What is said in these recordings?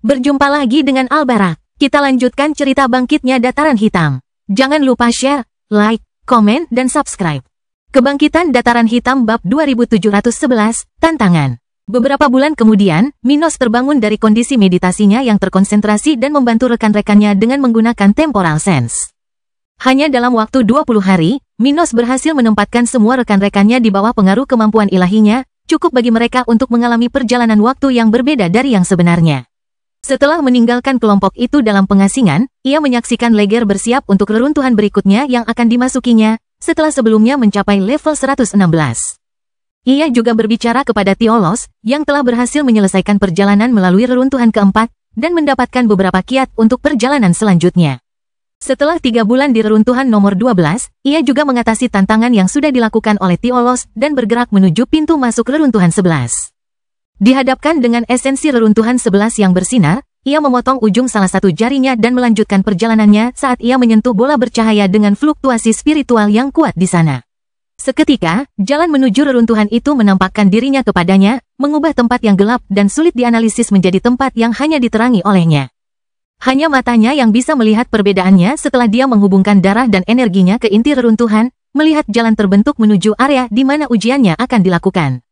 Berjumpa lagi dengan Albarak. Kita lanjutkan cerita bangkitnya Dataran Hitam. Jangan lupa share, like, komen, dan subscribe. Kebangkitan Dataran Hitam bab 2711, Tantangan. Beberapa bulan kemudian, Minos terbangun dari kondisi meditasinya yang terkonsentrasi dan membantu rekan-rekannya dengan menggunakan temporal sense. Hanya dalam waktu 20 hari, Minos berhasil menempatkan semua rekan-rekannya di bawah pengaruh kemampuan ilahinya, cukup bagi mereka untuk mengalami perjalanan waktu yang berbeda dari yang sebenarnya. Setelah meninggalkan kelompok itu dalam pengasingan, ia menyaksikan Leger bersiap untuk reruntuhan berikutnya yang akan dimasukinya, setelah sebelumnya mencapai level 116. Ia juga berbicara kepada Tiolos, yang telah berhasil menyelesaikan perjalanan melalui reruntuhan keempat, dan mendapatkan beberapa kiat untuk perjalanan selanjutnya. Setelah 3 bulan di reruntuhan nomor 12, ia juga mengatasi tantangan yang sudah dilakukan oleh Tiolos dan bergerak menuju pintu masuk reruntuhan 11. Dihadapkan dengan esensi reruntuhan 11 yang bersinar, ia memotong ujung salah satu jarinya dan melanjutkan perjalanannya saat ia menyentuh bola bercahaya dengan fluktuasi spiritual yang kuat di sana. Seketika, jalan menuju reruntuhan itu menampakkan dirinya kepadanya, mengubah tempat yang gelap dan sulit dianalisis menjadi tempat yang hanya diterangi olehnya. Hanya matanya yang bisa melihat perbedaannya setelah dia menghubungkan darah dan energinya ke inti reruntuhan, melihat jalan terbentuk menuju area di mana ujiannya akan dilakukan.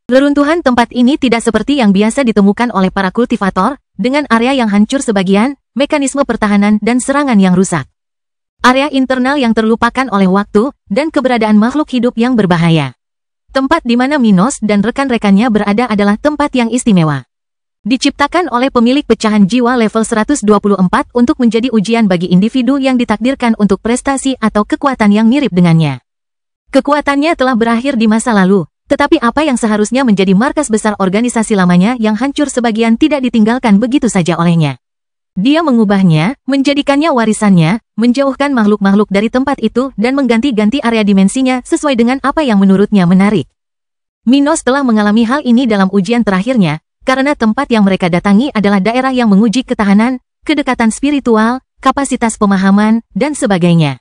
Reruntuhan tempat ini tidak seperti yang biasa ditemukan oleh para kultivator, dengan area yang hancur sebagian, mekanisme pertahanan dan serangan yang rusak. Area internal yang terlupakan oleh waktu, dan keberadaan makhluk hidup yang berbahaya. Tempat di mana Minos dan rekan-rekannya berada adalah tempat yang istimewa. Diciptakan oleh pemilik pecahan jiwa level 124 untuk menjadi ujian bagi individu yang ditakdirkan untuk prestasi atau kekuatan yang mirip dengannya. Kekuatannya telah berakhir di masa lalu. Tetapi apa yang seharusnya menjadi markas besar organisasi lamanya yang hancur sebagian tidak ditinggalkan begitu saja olehnya. Dia mengubahnya, menjadikannya warisannya, menjauhkan makhluk-makhluk dari tempat itu dan mengganti-ganti area dimensinya sesuai dengan apa yang menurutnya menarik. Minos telah mengalami hal ini dalam ujian terakhirnya, karena tempat yang mereka datangi adalah daerah yang menguji ketahanan, kedekatan spiritual, kapasitas pemahaman, dan sebagainya.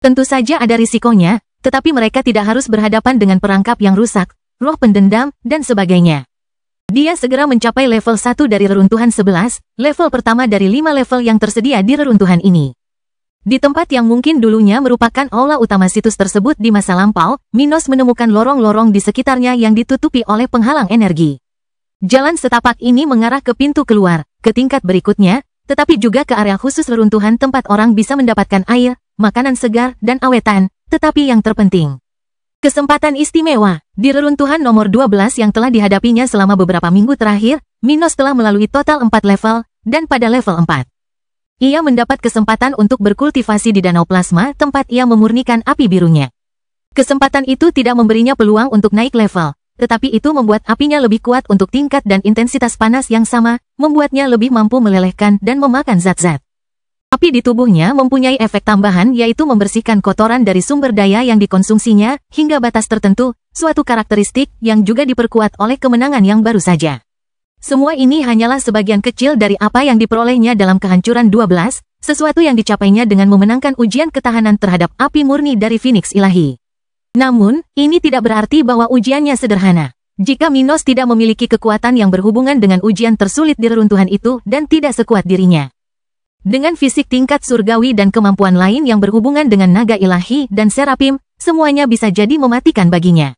Tentu saja ada risikonya, tetapi mereka tidak harus berhadapan dengan perangkap yang rusak, roh pendendam, dan sebagainya. Dia segera mencapai level 1 dari reruntuhan 11, level pertama dari 5 level yang tersedia di reruntuhan ini. Di tempat yang mungkin dulunya merupakan aula utama situs tersebut di masa lampau, Minos menemukan lorong-lorong di sekitarnya yang ditutupi oleh penghalang energi. Jalan setapak ini mengarah ke pintu keluar, ke tingkat berikutnya, tetapi juga ke area khusus reruntuhan tempat orang bisa mendapatkan air, makanan segar, dan awetan. Tetapi yang terpenting, kesempatan istimewa. Di reruntuhan nomor 12 yang telah dihadapinya selama beberapa minggu terakhir, Minos telah melalui total 4 level, dan pada level 4. Ia mendapat kesempatan untuk berkultivasi di danau plasma tempat ia memurnikan api birunya. Kesempatan itu tidak memberinya peluang untuk naik level, tetapi itu membuat apinya lebih kuat untuk tingkat dan intensitas panas yang sama, membuatnya lebih mampu melelehkan dan memakan zat-zat. Api di tubuhnya mempunyai efek tambahan yaitu membersihkan kotoran dari sumber daya yang dikonsumsinya, hingga batas tertentu, suatu karakteristik yang juga diperkuat oleh kemenangan yang baru saja. Semua ini hanyalah sebagian kecil dari apa yang diperolehnya dalam kehancuran 12, sesuatu yang dicapainya dengan memenangkan ujian ketahanan terhadap api murni dari Phoenix Ilahi. Namun, ini tidak berarti bahwa ujiannya sederhana. Jika Minos tidak memiliki kekuatan yang berhubungan dengan ujian tersulit di reruntuhan itu dan tidak sekuat dirinya. Dengan fisik tingkat surgawi dan kemampuan lain yang berhubungan dengan naga ilahi dan serapim, semuanya bisa jadi mematikan baginya.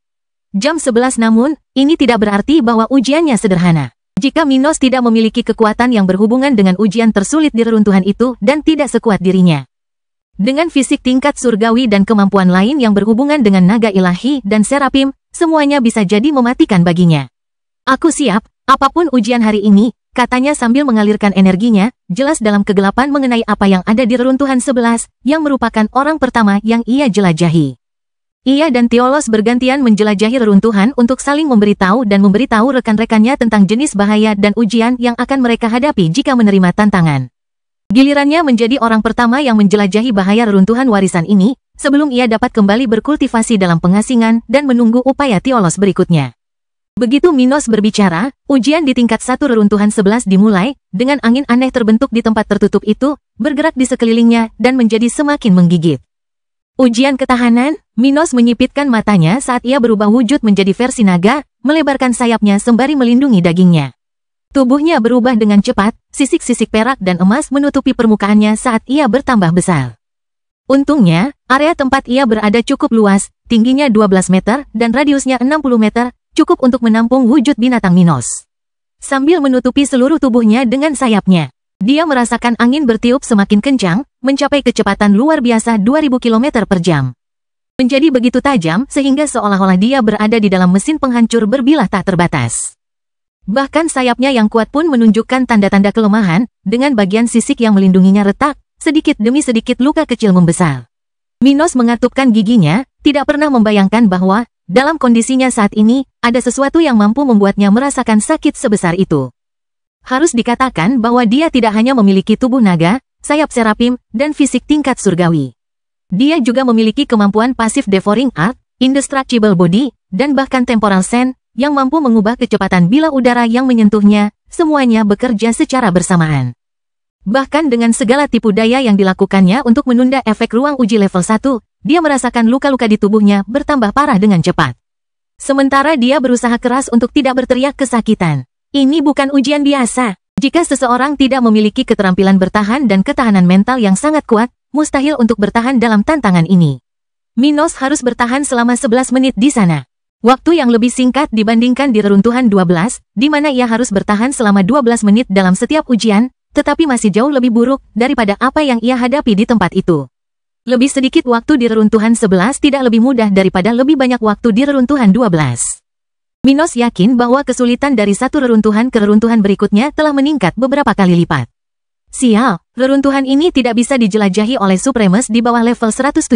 Jam 11 namun, ini tidak berarti bahwa ujiannya sederhana. Jika Minos tidak memiliki kekuatan yang berhubungan dengan ujian tersulit di reruntuhan itu dan tidak sekuat dirinya. Dengan fisik tingkat surgawi dan kemampuan lain yang berhubungan dengan naga ilahi dan serapim, semuanya bisa jadi mematikan baginya. Aku siap, apapun ujian hari ini, katanya sambil mengalirkan energinya, jelas dalam kegelapan mengenai apa yang ada di reruntuhan 11, yang merupakan orang pertama yang ia jelajahi. Ia dan Tiolos bergantian menjelajahi reruntuhan untuk saling memberitahu dan memberitahu rekan-rekannya tentang jenis bahaya dan ujian yang akan mereka hadapi jika menerima tantangan. Gilirannya menjadi orang pertama yang menjelajahi bahaya reruntuhan warisan ini, sebelum ia dapat kembali berkultivasi dalam pengasingan dan menunggu upaya Tiolos berikutnya. Begitu Minos berbicara, ujian di tingkat 1 reruntuhan 11 dimulai, dengan angin aneh terbentuk di tempat tertutup itu, bergerak di sekelilingnya dan menjadi semakin menggigit. Ujian ketahanan, Minos menyipitkan matanya saat ia berubah wujud menjadi versi naga, melebarkan sayapnya sembari melindungi dagingnya. Tubuhnya berubah dengan cepat, sisik-sisik perak dan emas menutupi permukaannya saat ia bertambah besar. Untungnya, area tempat ia berada cukup luas, tingginya 12 meter dan radiusnya 60 meter, cukup untuk menampung wujud binatang Minos. Sambil menutupi seluruh tubuhnya dengan sayapnya, dia merasakan angin bertiup semakin kencang, mencapai kecepatan luar biasa 2000 km per jam. Menjadi begitu tajam sehingga seolah-olah dia berada di dalam mesin penghancur berbilah tak terbatas. Bahkan sayapnya yang kuat pun menunjukkan tanda-tanda kelemahan, dengan bagian sisik yang melindunginya retak, sedikit demi sedikit luka kecil membesar. Minos mengatupkan giginya, tidak pernah membayangkan bahwa, dalam kondisinya saat ini, ada sesuatu yang mampu membuatnya merasakan sakit sebesar itu. Harus dikatakan bahwa dia tidak hanya memiliki tubuh naga, sayap serapim, dan fisik tingkat surgawi. Dia juga memiliki kemampuan pasif devouring art, indestructible body, dan bahkan temporal sense, yang mampu mengubah kecepatan bilah udara yang menyentuhnya, semuanya bekerja secara bersamaan. Bahkan dengan segala tipu daya yang dilakukannya untuk menunda efek ruang uji level 1, dia merasakan luka-luka di tubuhnya bertambah parah dengan cepat. Sementara dia berusaha keras untuk tidak berteriak kesakitan. Ini bukan ujian biasa. Jika seseorang tidak memiliki keterampilan bertahan dan ketahanan mental yang sangat kuat, mustahil untuk bertahan dalam tantangan ini. Minos harus bertahan selama 11 menit di sana. Waktu yang lebih singkat dibandingkan di reruntuhan 12, di mana ia harus bertahan selama 12 menit dalam setiap ujian, tetapi masih jauh lebih buruk daripada apa yang ia hadapi di tempat itu. Lebih sedikit waktu di reruntuhan 11 tidak lebih mudah daripada lebih banyak waktu di reruntuhan 12. Minos yakin bahwa kesulitan dari satu reruntuhan ke reruntuhan berikutnya telah meningkat beberapa kali lipat. Sial, reruntuhan ini tidak bisa dijelajahi oleh Supremus di bawah level 117.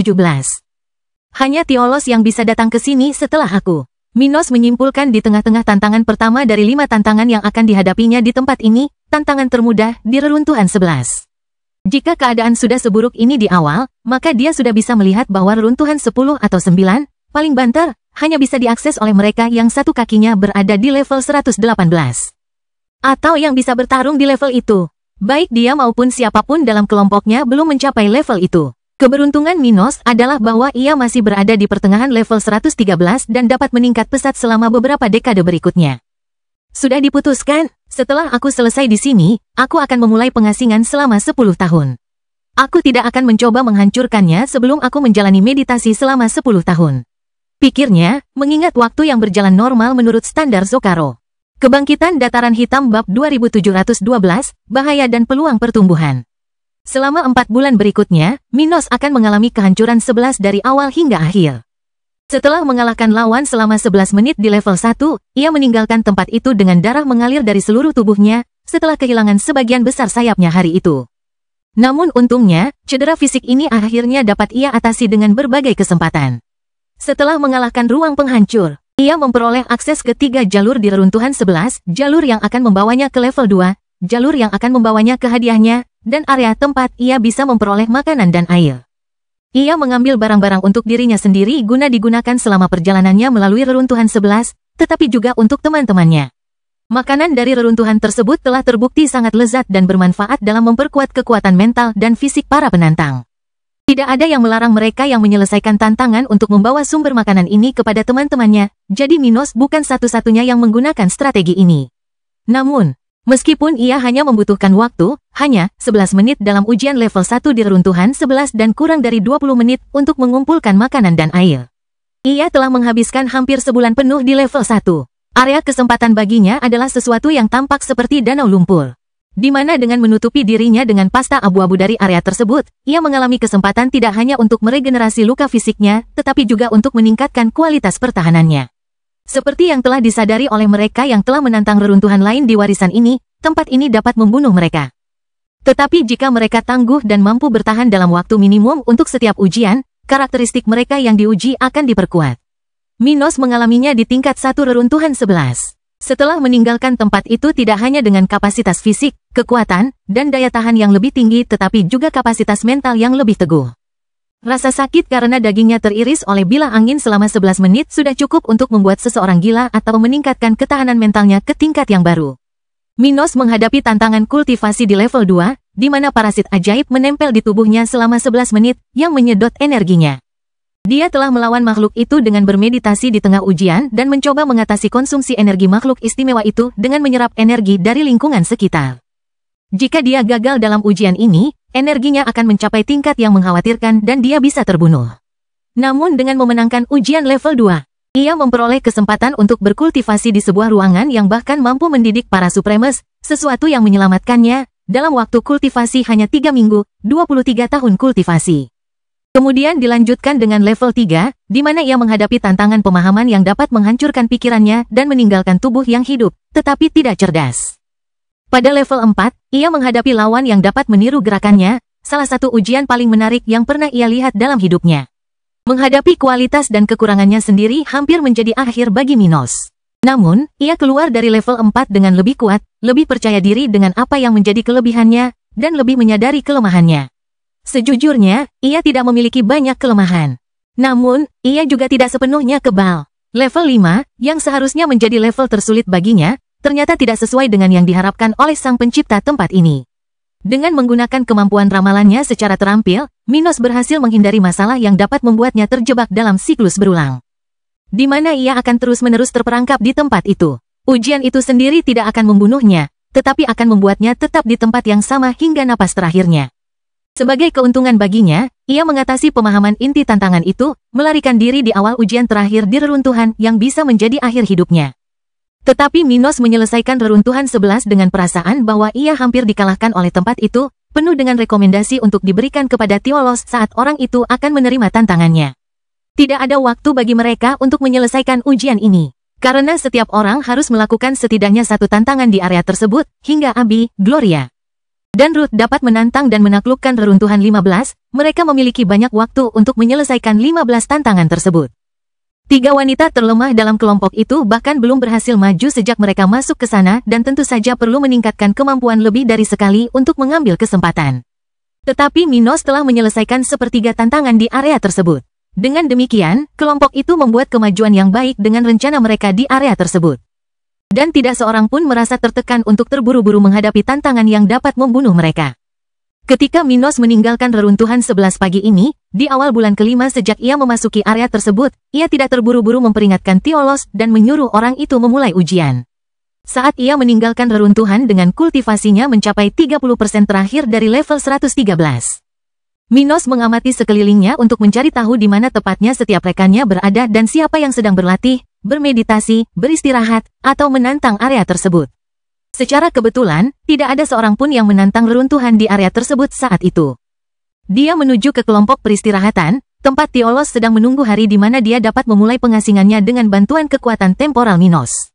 Hanya Tiolos yang bisa datang ke sini setelah aku. Minos menyimpulkan di tengah-tengah tantangan pertama dari 5 tantangan yang akan dihadapinya di tempat ini, tantangan termudah di reruntuhan 11. Jika keadaan sudah seburuk ini di awal, maka dia sudah bisa melihat bahwa reruntuhan 10 atau 9, paling banter, hanya bisa diakses oleh mereka yang satu kakinya berada di level 118. Atau yang bisa bertarung di level itu. Baik dia maupun siapapun dalam kelompoknya belum mencapai level itu. Keberuntungan Minos adalah bahwa ia masih berada di pertengahan level 113 dan dapat meningkat pesat selama beberapa dekade berikutnya. Sudah diputuskan, setelah aku selesai di sini, aku akan memulai pengasingan selama 10 tahun. Aku tidak akan mencoba menghancurkannya sebelum aku menjalani meditasi selama 10 tahun. Pikirnya, mengingat waktu yang berjalan normal menurut standar Zokaro. Kebangkitan Dataran Hitam Bab 2712, Bahaya dan Peluang Pertumbuhan. Selama 4 bulan berikutnya, Minos akan mengalami kehancuran 11 dari awal hingga akhir. Setelah mengalahkan lawan selama 11 menit di level 1, ia meninggalkan tempat itu dengan darah mengalir dari seluruh tubuhnya, setelah kehilangan sebagian besar sayapnya hari itu. Namun untungnya, cedera fisik ini akhirnya dapat ia atasi dengan berbagai kesempatan. Setelah mengalahkan ruang penghancur, ia memperoleh akses ke 3 jalur di reruntuhan 11, jalur yang akan membawanya ke level 2, jalur yang akan membawanya ke hadiahnya, dan area tempat ia bisa memperoleh makanan dan air. Ia mengambil barang-barang untuk dirinya sendiri guna digunakan selama perjalanannya melalui reruntuhan 11, tetapi juga untuk teman-temannya. Makanan dari reruntuhan tersebut telah terbukti sangat lezat dan bermanfaat dalam memperkuat kekuatan mental dan fisik para penantang. Tidak ada yang melarang mereka yang menyelesaikan tantangan untuk membawa sumber makanan ini kepada teman-temannya, jadi Minos bukan satu-satunya yang menggunakan strategi ini. Namun, meskipun ia hanya membutuhkan waktu, hanya 11 menit dalam ujian level 1 di reruntuhan 11 dan kurang dari 20 menit untuk mengumpulkan makanan dan air. Ia telah menghabiskan hampir sebulan penuh di level 1. Area kesempatan baginya adalah sesuatu yang tampak seperti danau lumpur. Di mana dengan menutupi dirinya dengan pasta abu-abu dari area tersebut, ia mengalami kesempatan tidak hanya untuk meregenerasi luka fisiknya, tetapi juga untuk meningkatkan kualitas pertahanannya. Seperti yang telah disadari oleh mereka yang telah menantang reruntuhan lain di warisan ini, tempat ini dapat membunuh mereka. Tetapi jika mereka tangguh dan mampu bertahan dalam waktu minimum untuk setiap ujian, karakteristik mereka yang diuji akan diperkuat. Minos mengalaminya di tingkat 1 reruntuhan 11. Setelah meninggalkan tempat itu tidak hanya dengan kapasitas fisik, kekuatan, dan daya tahan yang lebih tinggi tetapi juga kapasitas mental yang lebih teguh. Rasa sakit karena dagingnya teriris oleh bilah angin selama 11 menit sudah cukup untuk membuat seseorang gila atau meningkatkan ketahanan mentalnya ke tingkat yang baru. Minos menghadapi tantangan kultivasi di level 2, di mana parasit ajaib menempel di tubuhnya selama 11 menit yang menyedot energinya. Dia telah melawan makhluk itu dengan bermeditasi di tengah ujian dan mencoba mengatasi konsumsi energi makhluk istimewa itu dengan menyerap energi dari lingkungan sekitar. Jika dia gagal dalam ujian ini, energinya akan mencapai tingkat yang mengkhawatirkan dan dia bisa terbunuh. Namun dengan memenangkan ujian level 2, ia memperoleh kesempatan untuk berkultivasi di sebuah ruangan yang bahkan mampu mendidik para Supremes, sesuatu yang menyelamatkannya dalam waktu kultivasi hanya 3 minggu, 23 tahun kultivasi. Kemudian dilanjutkan dengan level 3, di mana ia menghadapi tantangan pemahaman yang dapat menghancurkan pikirannya dan meninggalkan tubuh yang hidup, tetapi tidak cerdas. Pada level 4, ia menghadapi lawan yang dapat meniru gerakannya, salah satu ujian paling menarik yang pernah ia lihat dalam hidupnya. Menghadapi kualitas dan kekurangannya sendiri hampir menjadi akhir bagi Minos. Namun, ia keluar dari level 4 dengan lebih kuat, lebih percaya diri dengan apa yang menjadi kelebihannya, dan lebih menyadari kelemahannya. Sejujurnya, ia tidak memiliki banyak kelemahan. Namun, ia juga tidak sepenuhnya kebal. Level 5, yang seharusnya menjadi level tersulit baginya, ternyata tidak sesuai dengan yang diharapkan oleh sang pencipta tempat ini. Dengan menggunakan kemampuan ramalannya secara terampil, Minos berhasil menghindari masalah yang dapat membuatnya terjebak dalam siklus berulang, di mana ia akan terus-menerus terperangkap di tempat itu. Ujian itu sendiri tidak akan membunuhnya, tetapi akan membuatnya tetap di tempat yang sama hingga napas terakhirnya. Sebagai keuntungan baginya, ia mengatasi pemahaman inti tantangan itu, melarikan diri di awal ujian terakhir di reruntuhan yang bisa menjadi akhir hidupnya. Tetapi Minos menyelesaikan reruntuhan 11 dengan perasaan bahwa ia hampir dikalahkan oleh tempat itu, penuh dengan rekomendasi untuk diberikan kepada Tiolos saat orang itu akan menerima tantangannya. Tidak ada waktu bagi mereka untuk menyelesaikan ujian ini, karena setiap orang harus melakukan setidaknya satu tantangan di area tersebut, hingga Abi, Gloria, dan Ruth dapat menantang dan menaklukkan reruntuhan 15, mereka memiliki banyak waktu untuk menyelesaikan 15 tantangan tersebut. 3 wanita terlemah dalam kelompok itu bahkan belum berhasil maju sejak mereka masuk ke sana dan tentu saja perlu meningkatkan kemampuan lebih dari sekali untuk mengambil kesempatan. Tetapi Minos telah menyelesaikan sepertiga tantangan di area tersebut. Dengan demikian, kelompok itu membuat kemajuan yang baik dengan rencana mereka di area tersebut. Dan tidak seorang pun merasa tertekan untuk terburu-buru menghadapi tantangan yang dapat membunuh mereka. Ketika Minos meninggalkan reruntuhan 11 pagi ini, di awal bulan kelima sejak ia memasuki area tersebut, ia tidak terburu-buru memperingatkan Tiolos dan menyuruh orang itu memulai ujian. Saat ia meninggalkan reruntuhan dengan kultivasinya mencapai 30% terakhir dari level 113. Minos mengamati sekelilingnya untuk mencari tahu di mana tepatnya setiap rekannya berada dan siapa yang sedang berlatih, bermeditasi, beristirahat, atau menantang area tersebut. Secara kebetulan, tidak ada seorang pun yang menantang reruntuhan di area tersebut saat itu. Dia menuju ke kelompok peristirahatan, tempat Tiolos sedang menunggu hari di mana dia dapat memulai pengasingannya dengan bantuan kekuatan temporal Minos.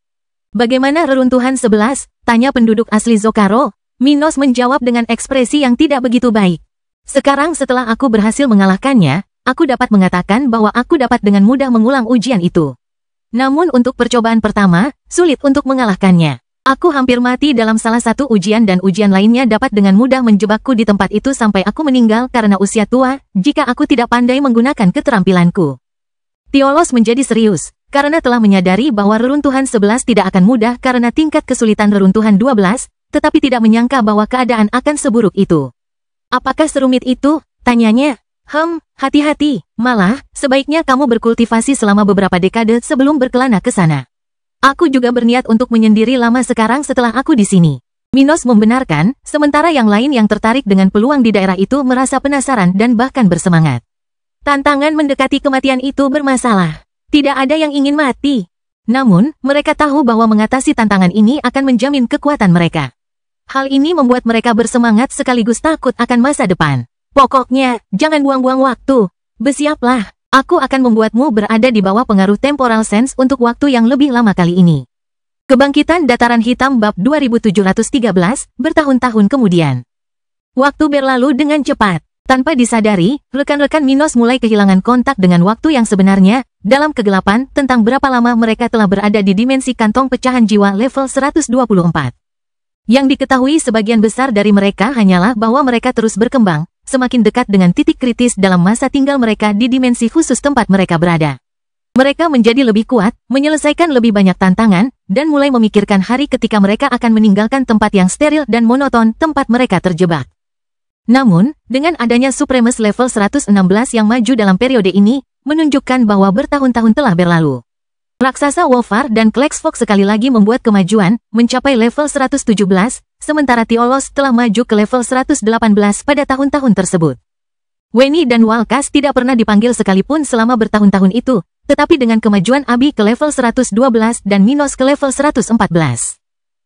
Bagaimana reruntuhan 11? Tanya penduduk asli Zokaro. Minos menjawab dengan ekspresi yang tidak begitu baik. Sekarang setelah aku berhasil mengalahkannya, aku dapat mengatakan bahwa aku dapat dengan mudah mengulang ujian itu. Namun untuk percobaan pertama, sulit untuk mengalahkannya. Aku hampir mati dalam salah satu ujian dan ujian lainnya dapat dengan mudah menjebakku di tempat itu sampai aku meninggal karena usia tua, jika aku tidak pandai menggunakan keterampilanku. Tiolos menjadi serius, karena telah menyadari bahwa reruntuhan 11 tidak akan mudah karena tingkat kesulitan reruntuhan 12, tetapi tidak menyangka bahwa keadaan akan seburuk itu. Apakah serumit itu? Tanyanya. Hati-hati, malah, sebaiknya kamu berkultivasi selama beberapa dekade sebelum berkelana ke sana. Aku juga berniat untuk menyendiri lama sekarang setelah aku di sini. Minos membenarkan, sementara yang lain yang tertarik dengan peluang di daerah itu merasa penasaran dan bahkan bersemangat. Tantangan mendekati kematian itu bermasalah. Tidak ada yang ingin mati. Namun, mereka tahu bahwa mengatasi tantangan ini akan menjamin kekuatan mereka. Hal ini membuat mereka bersemangat sekaligus takut akan masa depan. Pokoknya, jangan buang-buang waktu. Bersiaplah, aku akan membuatmu berada di bawah pengaruh temporal sense untuk waktu yang lebih lama kali ini. Kebangkitan Dataran Hitam bab 2713, bertahun-tahun kemudian. Waktu berlalu dengan cepat. Tanpa disadari, rekan-rekan Minos mulai kehilangan kontak dengan waktu yang sebenarnya, dalam kegelapan tentang berapa lama mereka telah berada di dimensi kantong pecahan jiwa level 124. Yang diketahui sebagian besar dari mereka hanyalah bahwa mereka terus berkembang, semakin dekat dengan titik kritis dalam masa tinggal mereka di dimensi khusus tempat mereka berada. Mereka menjadi lebih kuat, menyelesaikan lebih banyak tantangan, dan mulai memikirkan hari ketika mereka akan meninggalkan tempat yang steril dan monoton tempat mereka terjebak. Namun, dengan adanya Supremes level 116 yang maju dalam periode ini, menunjukkan bahwa bertahun-tahun telah berlalu. Raksasa Wolfar dan Klexfox sekali lagi membuat kemajuan, mencapai level 117, sementara Tiolos telah maju ke level 118 pada tahun-tahun tersebut. Weni dan Walkas tidak pernah dipanggil sekalipun selama bertahun-tahun itu, tetapi dengan kemajuan Abi ke level 112 dan Minos ke level 114.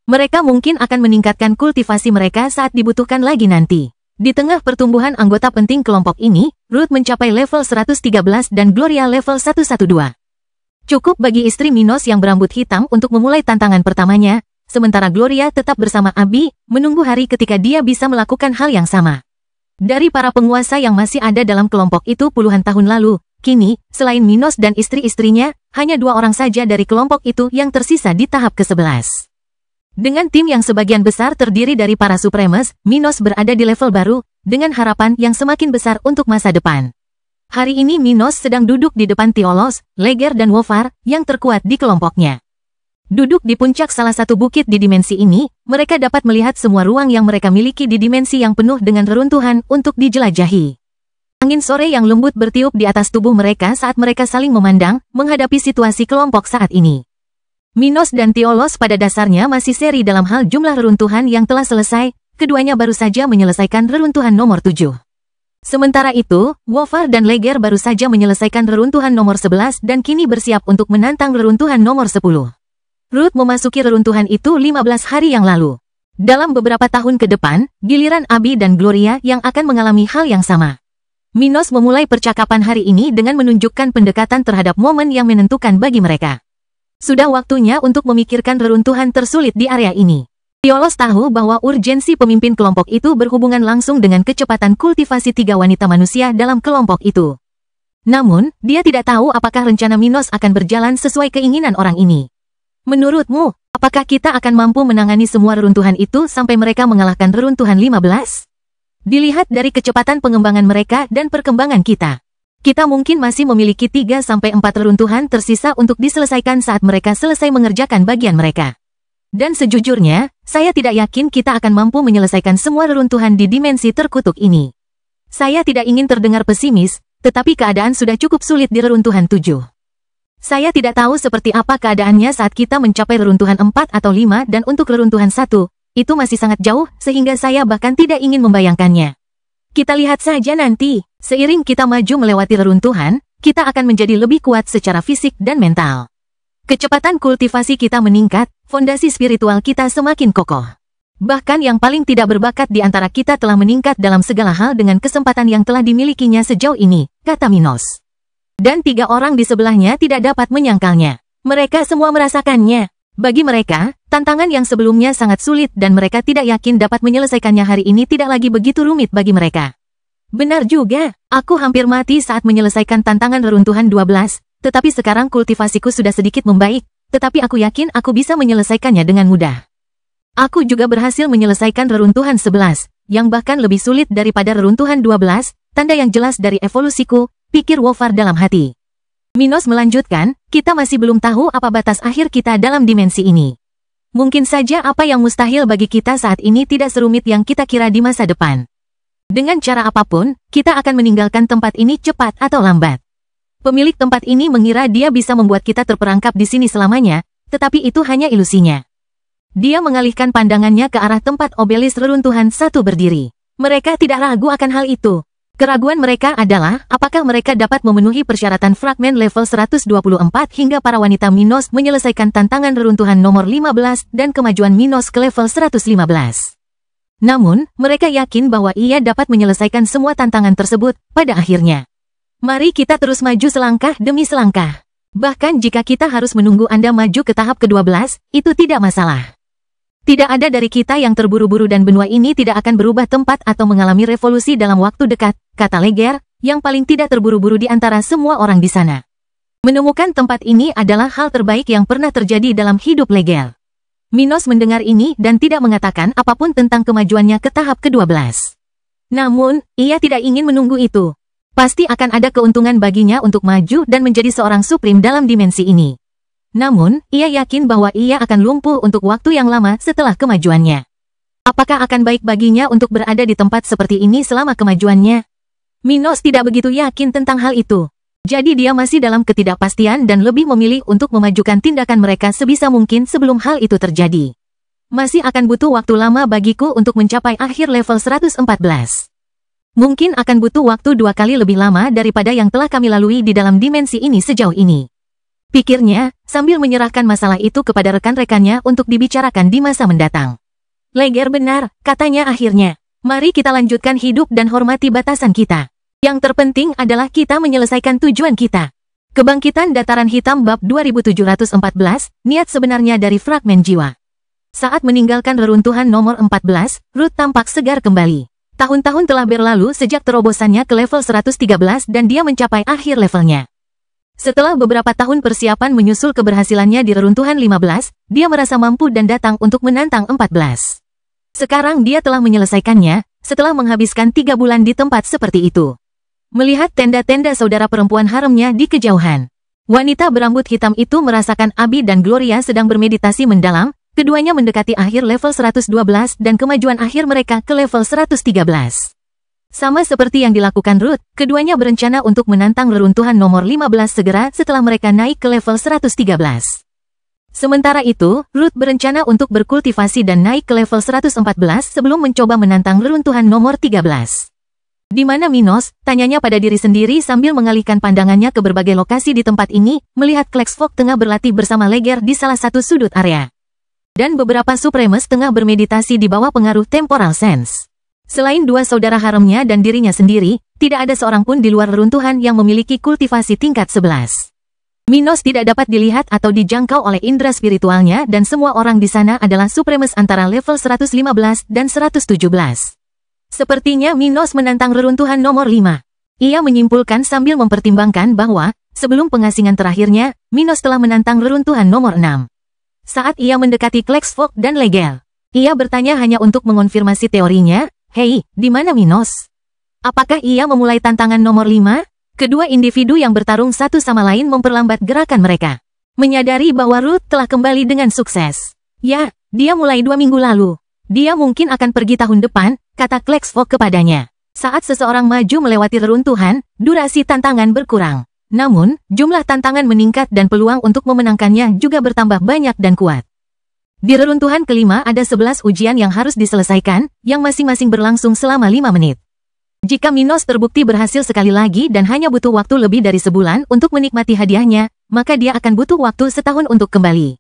Mereka mungkin akan meningkatkan kultivasi mereka saat dibutuhkan lagi nanti. Di tengah pertumbuhan anggota penting kelompok ini, Ruth mencapai level 113 dan Gloria level 112. Cukup bagi istri Minos yang berambut hitam untuk memulai tantangan pertamanya, sementara Gloria tetap bersama Abi, menunggu hari ketika dia bisa melakukan hal yang sama. Dari para penguasa yang masih ada dalam kelompok itu puluhan tahun lalu, kini, selain Minos dan istri-istrinya, hanya 2 orang saja dari kelompok itu yang tersisa di tahap ke-11. Dengan tim yang sebagian besar terdiri dari para Supremes, Minos berada di level baru, dengan harapan yang semakin besar untuk masa depan. Hari ini Minos sedang duduk di depan Tiolos, Leger dan Wolfar, yang terkuat di kelompoknya. Duduk di puncak salah satu bukit di dimensi ini, mereka dapat melihat semua ruang yang mereka miliki di dimensi yang penuh dengan reruntuhan untuk dijelajahi. Angin sore yang lembut bertiup di atas tubuh mereka saat mereka saling memandang, menghadapi situasi kelompok saat ini. Minos dan Tiolos pada dasarnya masih seri dalam hal jumlah reruntuhan yang telah selesai, keduanya baru saja menyelesaikan reruntuhan nomor 7. Sementara itu, Wolfar dan Leger baru saja menyelesaikan reruntuhan nomor 11 dan kini bersiap untuk menantang reruntuhan nomor 10. Ruth memasuki reruntuhan itu 15 hari yang lalu. Dalam beberapa tahun ke depan, giliran Abi dan Gloria yang akan mengalami hal yang sama. Minos memulai percakapan hari ini dengan menunjukkan pendekatan terhadap momen yang menentukan bagi mereka. Sudah waktunya untuk memikirkan reruntuhan tersulit di area ini. Tiolos tahu bahwa urgensi pemimpin kelompok itu berhubungan langsung dengan kecepatan kultivasi 3 wanita manusia dalam kelompok itu. Namun, dia tidak tahu apakah rencana Minos akan berjalan sesuai keinginan orang ini. Menurutmu, apakah kita akan mampu menangani semua reruntuhan itu sampai mereka mengalahkan reruntuhan 15? Dilihat dari kecepatan pengembangan mereka dan perkembangan kita. Kita mungkin masih memiliki 3-4 reruntuhan tersisa untuk diselesaikan saat mereka selesai mengerjakan bagian mereka. Dan sejujurnya, saya tidak yakin kita akan mampu menyelesaikan semua reruntuhan di dimensi terkutuk ini. Saya tidak ingin terdengar pesimis, tetapi keadaan sudah cukup sulit di reruntuhan 7. Saya tidak tahu seperti apa keadaannya saat kita mencapai reruntuhan 4 atau 5 dan untuk reruntuhan 1, itu masih sangat jauh sehingga saya bahkan tidak ingin membayangkannya. Kita lihat saja nanti, seiring kita maju melewati reruntuhan, kita akan menjadi lebih kuat secara fisik dan mental. Kecepatan kultivasi kita meningkat, fondasi spiritual kita semakin kokoh. Bahkan yang paling tidak berbakat di antara kita telah meningkat dalam segala hal dengan kesempatan yang telah dimilikinya sejauh ini, kata Minos. Dan 3 orang di sebelahnya tidak dapat menyangkalnya. Mereka semua merasakannya. Bagi mereka, tantangan yang sebelumnya sangat sulit dan mereka tidak yakin dapat menyelesaikannya hari ini tidak lagi begitu rumit bagi mereka. Benar juga, aku hampir mati saat menyelesaikan tantangan reruntuhan 12. Tetapi sekarang kultivasiku sudah sedikit membaik, tetapi aku yakin aku bisa menyelesaikannya dengan mudah. Aku juga berhasil menyelesaikan reruntuhan 11, yang bahkan lebih sulit daripada reruntuhan 12, tanda yang jelas dari evolusiku, pikir Wolfar dalam hati. Minos melanjutkan, kita masih belum tahu apa batas akhir kita dalam dimensi ini. Mungkin saja apa yang mustahil bagi kita saat ini tidak serumit yang kita kira di masa depan. Dengan cara apapun, kita akan meninggalkan tempat ini cepat atau lambat. Pemilik tempat ini mengira dia bisa membuat kita terperangkap di sini selamanya, tetapi itu hanya ilusinya. Dia mengalihkan pandangannya ke arah tempat obelis reruntuhan 1 berdiri. Mereka tidak ragu akan hal itu. Keraguan mereka adalah, apakah mereka dapat memenuhi persyaratan fragmen level 124 hingga para wanita Minos menyelesaikan tantangan reruntuhan nomor 15 dan kemajuan Minos ke level 115. Namun, mereka yakin bahwa ia dapat menyelesaikan semua tantangan tersebut pada akhirnya. Mari kita terus maju selangkah demi selangkah. Bahkan jika kita harus menunggu Anda maju ke tahap ke-12, itu tidak masalah. Tidak ada dari kita yang terburu-buru dan benua ini tidak akan berubah tempat atau mengalami revolusi dalam waktu dekat, kata Leger, yang paling tidak terburu-buru di antara semua orang di sana. Menemukan tempat ini adalah hal terbaik yang pernah terjadi dalam hidup Leger. Minos mendengar ini dan tidak mengatakan apapun tentang kemajuannya ke tahap ke-12. Namun, ia tidak ingin menunggu itu. Pasti akan ada keuntungan baginya untuk maju dan menjadi seorang suprim dalam dimensi ini. Namun, ia yakin bahwa ia akan lumpuh untuk waktu yang lama setelah kemajuannya. Apakah akan baik baginya untuk berada di tempat seperti ini selama kemajuannya? Minos tidak begitu yakin tentang hal itu. Jadi dia masih dalam ketidakpastian dan lebih memilih untuk memajukan tindakan mereka sebisa mungkin sebelum hal itu terjadi. Masih akan butuh waktu lama bagiku untuk mencapai akhir level 114. Mungkin akan butuh waktu 2 kali lebih lama daripada yang telah kami lalui di dalam dimensi ini sejauh ini. Pikirnya, sambil menyerahkan masalah itu kepada rekan-rekannya untuk dibicarakan di masa mendatang. Leger benar, katanya akhirnya. Mari kita lanjutkan hidup dan hormati batasan kita. Yang terpenting adalah kita menyelesaikan tujuan kita. Kebangkitan Dataran Hitam Bab 2714, niat sebenarnya dari fragmen jiwa. Saat meninggalkan reruntuhan nomor 14, Ruth tampak segar kembali. Tahun-tahun telah berlalu sejak terobosannya ke level 113 dan dia mencapai akhir levelnya. Setelah beberapa tahun persiapan menyusul keberhasilannya di reruntuhan 15, dia merasa mampu dan datang untuk menantang 14. Sekarang dia telah menyelesaikannya, setelah menghabiskan 3 bulan di tempat seperti itu. Melihat tenda-tenda saudara perempuan haremnya di kejauhan. Wanita berambut hitam itu merasakan Abi dan Gloria sedang bermeditasi mendalam, keduanya mendekati akhir level 112 dan kemajuan akhir mereka ke level 113. Sama seperti yang dilakukan Ruth, keduanya berencana untuk menantang reruntuhan nomor 15 segera setelah mereka naik ke level 113. Sementara itu, Ruth berencana untuk berkultivasi dan naik ke level 114 sebelum mencoba menantang reruntuhan nomor 13. Di mana Minos? Tanyanya pada diri sendiri sambil mengalihkan pandangannya ke berbagai lokasi di tempat ini, melihat Klexfog tengah berlatih bersama Leger di salah satu sudut area. Dan beberapa Supremes tengah bermeditasi di bawah pengaruh Temporal Sense. Selain 2 saudara haremnya dan dirinya sendiri, tidak ada seorang pun di luar reruntuhan yang memiliki kultivasi tingkat 11. Minos tidak dapat dilihat atau dijangkau oleh indera spiritualnya dan semua orang di sana adalah Supremes antara level 115 dan 117. Sepertinya Minos menantang reruntuhan nomor 5. Ia menyimpulkan sambil mempertimbangkan bahwa, sebelum pengasingan terakhirnya, Minos telah menantang reruntuhan nomor 6. Saat ia mendekati Klexfog dan Legel, ia bertanya hanya untuk mengonfirmasi teorinya, "Hei, di mana Minos? Apakah ia memulai tantangan nomor 5? Kedua individu yang bertarung satu sama lain memperlambat gerakan mereka. Menyadari bahwa Ruth telah kembali dengan sukses. Ya, dia mulai 2 minggu lalu. Dia mungkin akan pergi tahun depan, kata Klexfog kepadanya. Saat seseorang maju melewati reruntuhan, durasi tantangan berkurang. Namun, jumlah tantangan meningkat dan peluang untuk memenangkannya juga bertambah banyak dan kuat. Di reruntuhan kelima ada 11 ujian yang harus diselesaikan, yang masing-masing berlangsung selama 5 menit. Jika Minos terbukti berhasil sekali lagi dan hanya butuh waktu lebih dari sebulan untuk menikmati hadiahnya, maka dia akan butuh waktu setahun untuk kembali.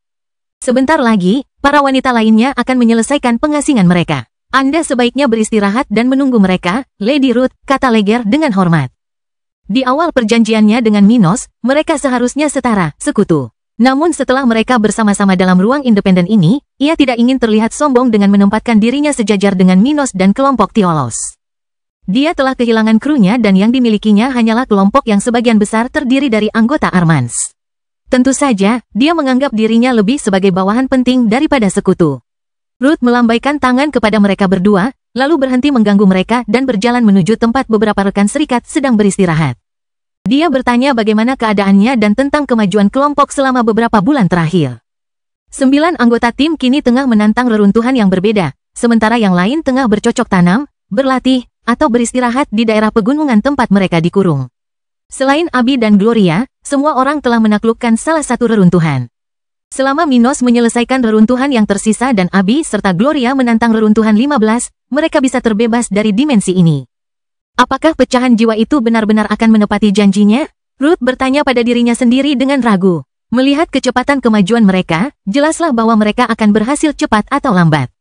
Sebentar lagi, para wanita lainnya akan menyelesaikan pengasingan mereka. Anda sebaiknya beristirahat dan menunggu mereka, Lady Ruth, kata Leger dengan hormat. Di awal perjanjiannya dengan Minos, mereka seharusnya setara, sekutu. Namun setelah mereka bersama-sama dalam ruang independen ini, ia tidak ingin terlihat sombong dengan menempatkan dirinya sejajar dengan Minos dan kelompok Tiolos. Dia telah kehilangan krunya dan yang dimilikinya hanyalah kelompok yang sebagian besar terdiri dari anggota Armans. Tentu saja, dia menganggap dirinya lebih sebagai bawahan penting daripada sekutu. Ruth melambaikan tangan kepada mereka berdua, lalu berhenti mengganggu mereka dan berjalan menuju tempat beberapa rekan serikat sedang beristirahat. Dia bertanya bagaimana keadaannya dan tentang kemajuan kelompok selama beberapa bulan terakhir. 9 anggota tim kini tengah menantang reruntuhan yang berbeda, sementara yang lain tengah bercocok tanam, berlatih, atau beristirahat di daerah pegunungan tempat mereka dikurung. Selain Abi dan Gloria, semua orang telah menaklukkan salah satu reruntuhan. Selama Minos menyelesaikan reruntuhan yang tersisa dan Abi serta Gloria menantang reruntuhan 15, mereka bisa terbebas dari dimensi ini. Apakah pecahan jiwa itu benar-benar akan menepati janjinya? Ruth bertanya pada dirinya sendiri dengan ragu. Melihat kecepatan kemajuan mereka, jelaslah bahwa mereka akan berhasil cepat atau lambat.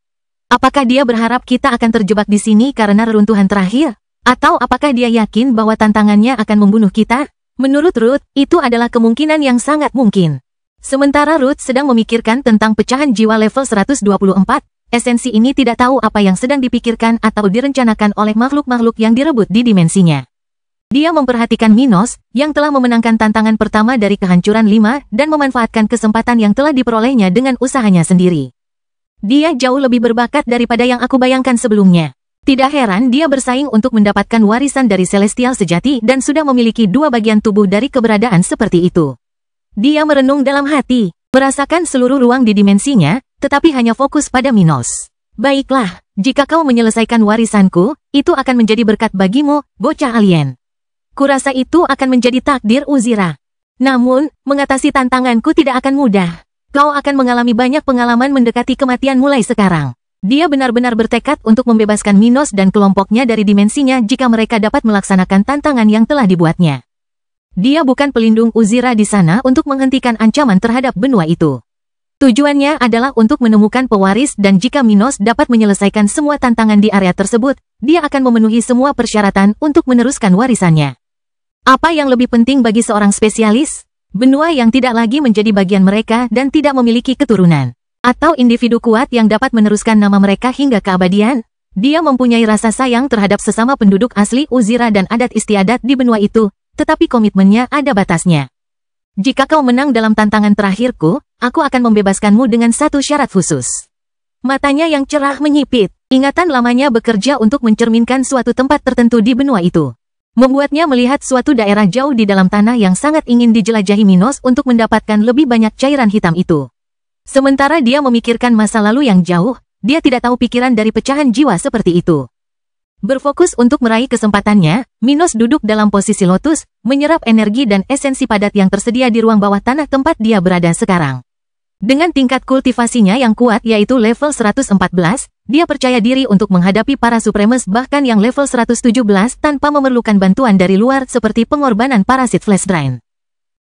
Apakah dia berharap kita akan terjebak di sini karena reruntuhan terakhir? Atau apakah dia yakin bahwa tantangannya akan membunuh kita? Menurut Ruth, itu adalah kemungkinan yang sangat mungkin. Sementara Ruth sedang memikirkan tentang pecahan jiwa level 124, esensi ini tidak tahu apa yang sedang dipikirkan atau direncanakan oleh makhluk-makhluk yang direbut di dimensinya. Dia memperhatikan Minos, yang telah memenangkan tantangan pertama dari kehancuran 5 dan memanfaatkan kesempatan yang telah diperolehnya dengan usahanya sendiri. Dia jauh lebih berbakat daripada yang aku bayangkan sebelumnya. Tidak heran dia bersaing untuk mendapatkan warisan dari Celestial sejati dan sudah memiliki 2 bagian tubuh dari keberadaan seperti itu. Dia merenung dalam hati, merasakan seluruh ruang di dimensinya, tetapi hanya fokus pada Minos. Baiklah, jika kau menyelesaikan warisanku, itu akan menjadi berkat bagimu, bocah alien. Kurasa itu akan menjadi takdir Uzira. Namun, mengatasi tantanganku tidak akan mudah. Kau akan mengalami banyak pengalaman mendekati kematian mulai sekarang. Dia benar-benar bertekad untuk membebaskan Minos dan kelompoknya dari dimensinya jika mereka dapat melaksanakan tantangan yang telah dibuatnya. Dia bukan pelindung Uzira di sana untuk menghentikan ancaman terhadap benua itu. Tujuannya adalah untuk menemukan pewaris dan jika Minos dapat menyelesaikan semua tantangan di area tersebut, dia akan memenuhi semua persyaratan untuk meneruskan warisannya. Apa yang lebih penting bagi seorang spesialis? Benua yang tidak lagi menjadi bagian mereka dan tidak memiliki keturunan. Atau individu kuat yang dapat meneruskan nama mereka hingga keabadian? Dia mempunyai rasa sayang terhadap sesama penduduk asli Uzira dan adat istiadat di benua itu, tetapi komitmennya ada batasnya. Jika kau menang dalam tantangan terakhirku, aku akan membebaskanmu dengan satu syarat khusus. Matanya yang cerah menyipit, ingatan lamanya bekerja untuk mencerminkan suatu tempat tertentu di benua itu. Membuatnya melihat suatu daerah jauh di dalam tanah yang sangat ingin dijelajahi Minos untuk mendapatkan lebih banyak cairan hitam itu. Sementara dia memikirkan masa lalu yang jauh, dia tidak tahu pikiran dari pecahan jiwa seperti itu. Berfokus untuk meraih kesempatannya, Minos duduk dalam posisi lotus, menyerap energi dan esensi padat yang tersedia di ruang bawah tanah tempat dia berada sekarang. Dengan tingkat kultivasinya yang kuat yaitu level 114, dia percaya diri untuk menghadapi para supremes bahkan yang level 117 tanpa memerlukan bantuan dari luar seperti pengorbanan parasit flash drain.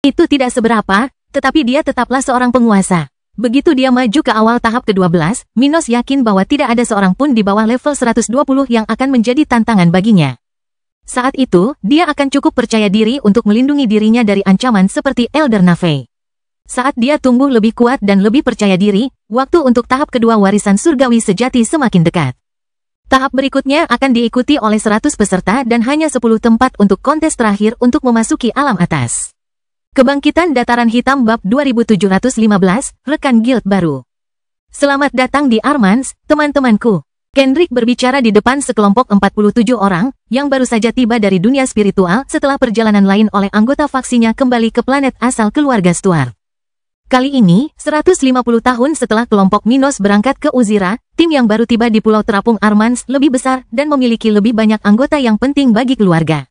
Itu tidak seberapa, tetapi dia tetaplah seorang penguasa. Begitu dia maju ke awal tahap ke-12, Minos yakin bahwa tidak ada seorang pun di bawah level 120 yang akan menjadi tantangan baginya. Saat itu, dia akan cukup percaya diri untuk melindungi dirinya dari ancaman seperti Elder Nafei. Saat dia tumbuh lebih kuat dan lebih percaya diri, waktu untuk tahap kedua warisan surgawi sejati semakin dekat. Tahap berikutnya akan diikuti oleh 100 peserta dan hanya 10 tempat untuk kontes terakhir untuk memasuki alam atas. Kebangkitan Dataran Hitam Bab 2715, Rekan Guild Baru. Selamat datang di Armans, teman-temanku. Kendrick berbicara di depan sekelompok 47 orang, yang baru saja tiba dari dunia spiritual setelah perjalanan lain oleh anggota faksinya kembali ke planet asal keluarga Stuart. Kali ini, 150 tahun setelah kelompok Minos berangkat ke Uzira, tim yang baru tiba di Pulau Terapung Armans lebih besar dan memiliki lebih banyak anggota yang penting bagi keluarga.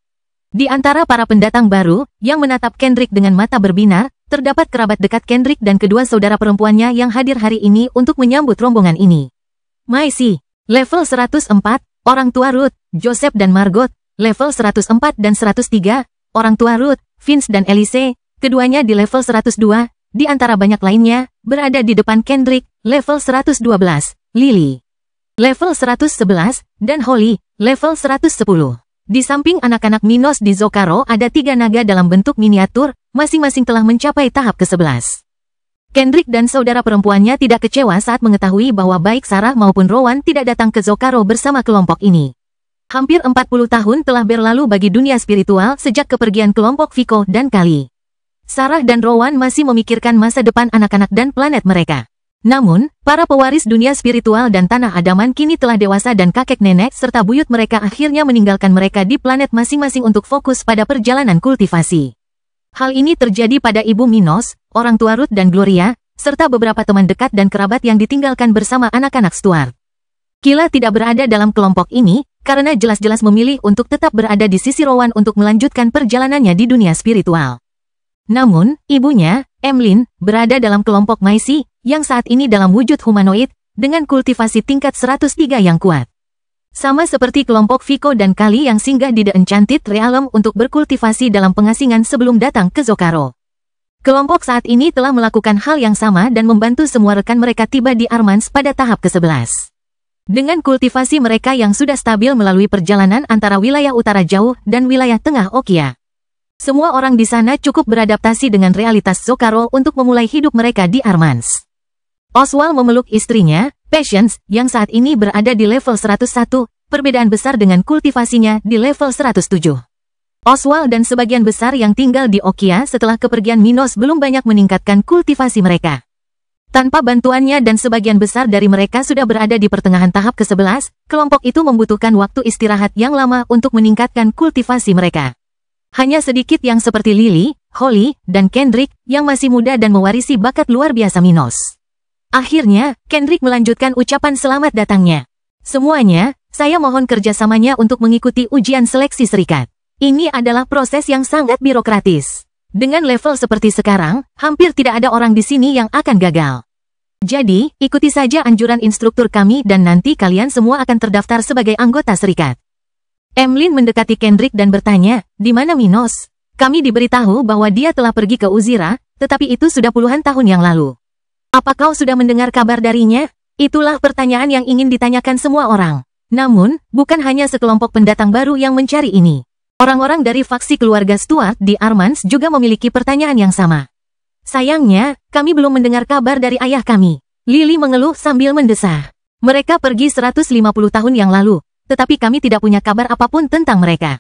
Di antara para pendatang baru, yang menatap Kendrick dengan mata berbinar, terdapat kerabat dekat Kendrick dan kedua saudara perempuannya yang hadir hari ini untuk menyambut rombongan ini. Maisie, level 104, orang tua Ruth, Joseph dan Margot, level 104 dan 103, orang tua Ruth, Vince dan Elise, keduanya di level 102, di antara banyak lainnya, berada di depan Kendrick, level 112, Lily, level 111, dan Holly, level 110. Di samping anak-anak Minos di Zocaro ada 3 naga dalam bentuk miniatur, masing-masing telah mencapai tahap ke-11. Kendrick dan saudara perempuannya tidak kecewa saat mengetahui bahwa baik Sarah maupun Rowan tidak datang ke Zocaro bersama kelompok ini. Hampir 40 tahun telah berlalu bagi dunia spiritual sejak kepergian kelompok Vico dan Kali. Sarah dan Rowan masih memikirkan masa depan anak-anak dan planet mereka. Namun, para pewaris dunia spiritual dan tanah adaman kini telah dewasa dan kakek nenek serta buyut mereka akhirnya meninggalkan mereka di planet masing-masing untuk fokus pada perjalanan kultivasi. Hal ini terjadi pada ibu Minos, orang tua Ruth dan Gloria, serta beberapa teman dekat dan kerabat yang ditinggalkan bersama anak-anak Stuart. Kila tidak berada dalam kelompok ini, karena jelas-jelas memilih untuk tetap berada di sisi Rowan untuk melanjutkan perjalanannya di dunia spiritual. Namun, ibunya, Emlyn, berada dalam kelompok Maisie, yang saat ini dalam wujud humanoid, dengan kultivasi tingkat 103 yang kuat. Sama seperti kelompok Vico dan Kali yang singgah di The Enchanted Realm untuk berkultivasi dalam pengasingan sebelum datang ke Zocaro. Kelompok saat ini telah melakukan hal yang sama dan membantu semua rekan mereka tiba di Armans pada tahap ke-11. Dengan kultivasi mereka yang sudah stabil melalui perjalanan antara wilayah utara jauh dan wilayah tengah Okia. Semua orang di sana cukup beradaptasi dengan realitas Zocaro untuk memulai hidup mereka di Armans. Oswald memeluk istrinya, Patience, yang saat ini berada di level 101, perbedaan besar dengan kultivasinya di level 107. Oswald dan sebagian besar yang tinggal di Okia setelah kepergian Minos belum banyak meningkatkan kultivasi mereka. Tanpa bantuannya dan sebagian besar dari mereka sudah berada di pertengahan tahap ke-11, kelompok itu membutuhkan waktu istirahat yang lama untuk meningkatkan kultivasi mereka. Hanya sedikit yang seperti Lily, Holly, dan Kendrick yang masih muda dan mewarisi bakat luar biasa Minos. Akhirnya, Kendrick melanjutkan ucapan selamat datangnya. Semuanya, saya mohon kerjasamanya untuk mengikuti ujian seleksi serikat. Ini adalah proses yang sangat birokratis. Dengan level seperti sekarang, hampir tidak ada orang di sini yang akan gagal. Jadi, ikuti saja anjuran instruktur kami dan nanti kalian semua akan terdaftar sebagai anggota serikat. Emlyn mendekati Kendrick dan bertanya, di mana Minos? Kami diberitahu bahwa dia telah pergi ke Uzira, tetapi itu sudah puluhan tahun yang lalu. Apa kau sudah mendengar kabar darinya? Itulah pertanyaan yang ingin ditanyakan semua orang. Namun, bukan hanya sekelompok pendatang baru yang mencari ini. Orang-orang dari faksi keluarga Stuart di Armans juga memiliki pertanyaan yang sama. Sayangnya, kami belum mendengar kabar dari ayah kami. Lily mengeluh sambil mendesah. Mereka pergi 150 tahun yang lalu, tetapi kami tidak punya kabar apapun tentang mereka.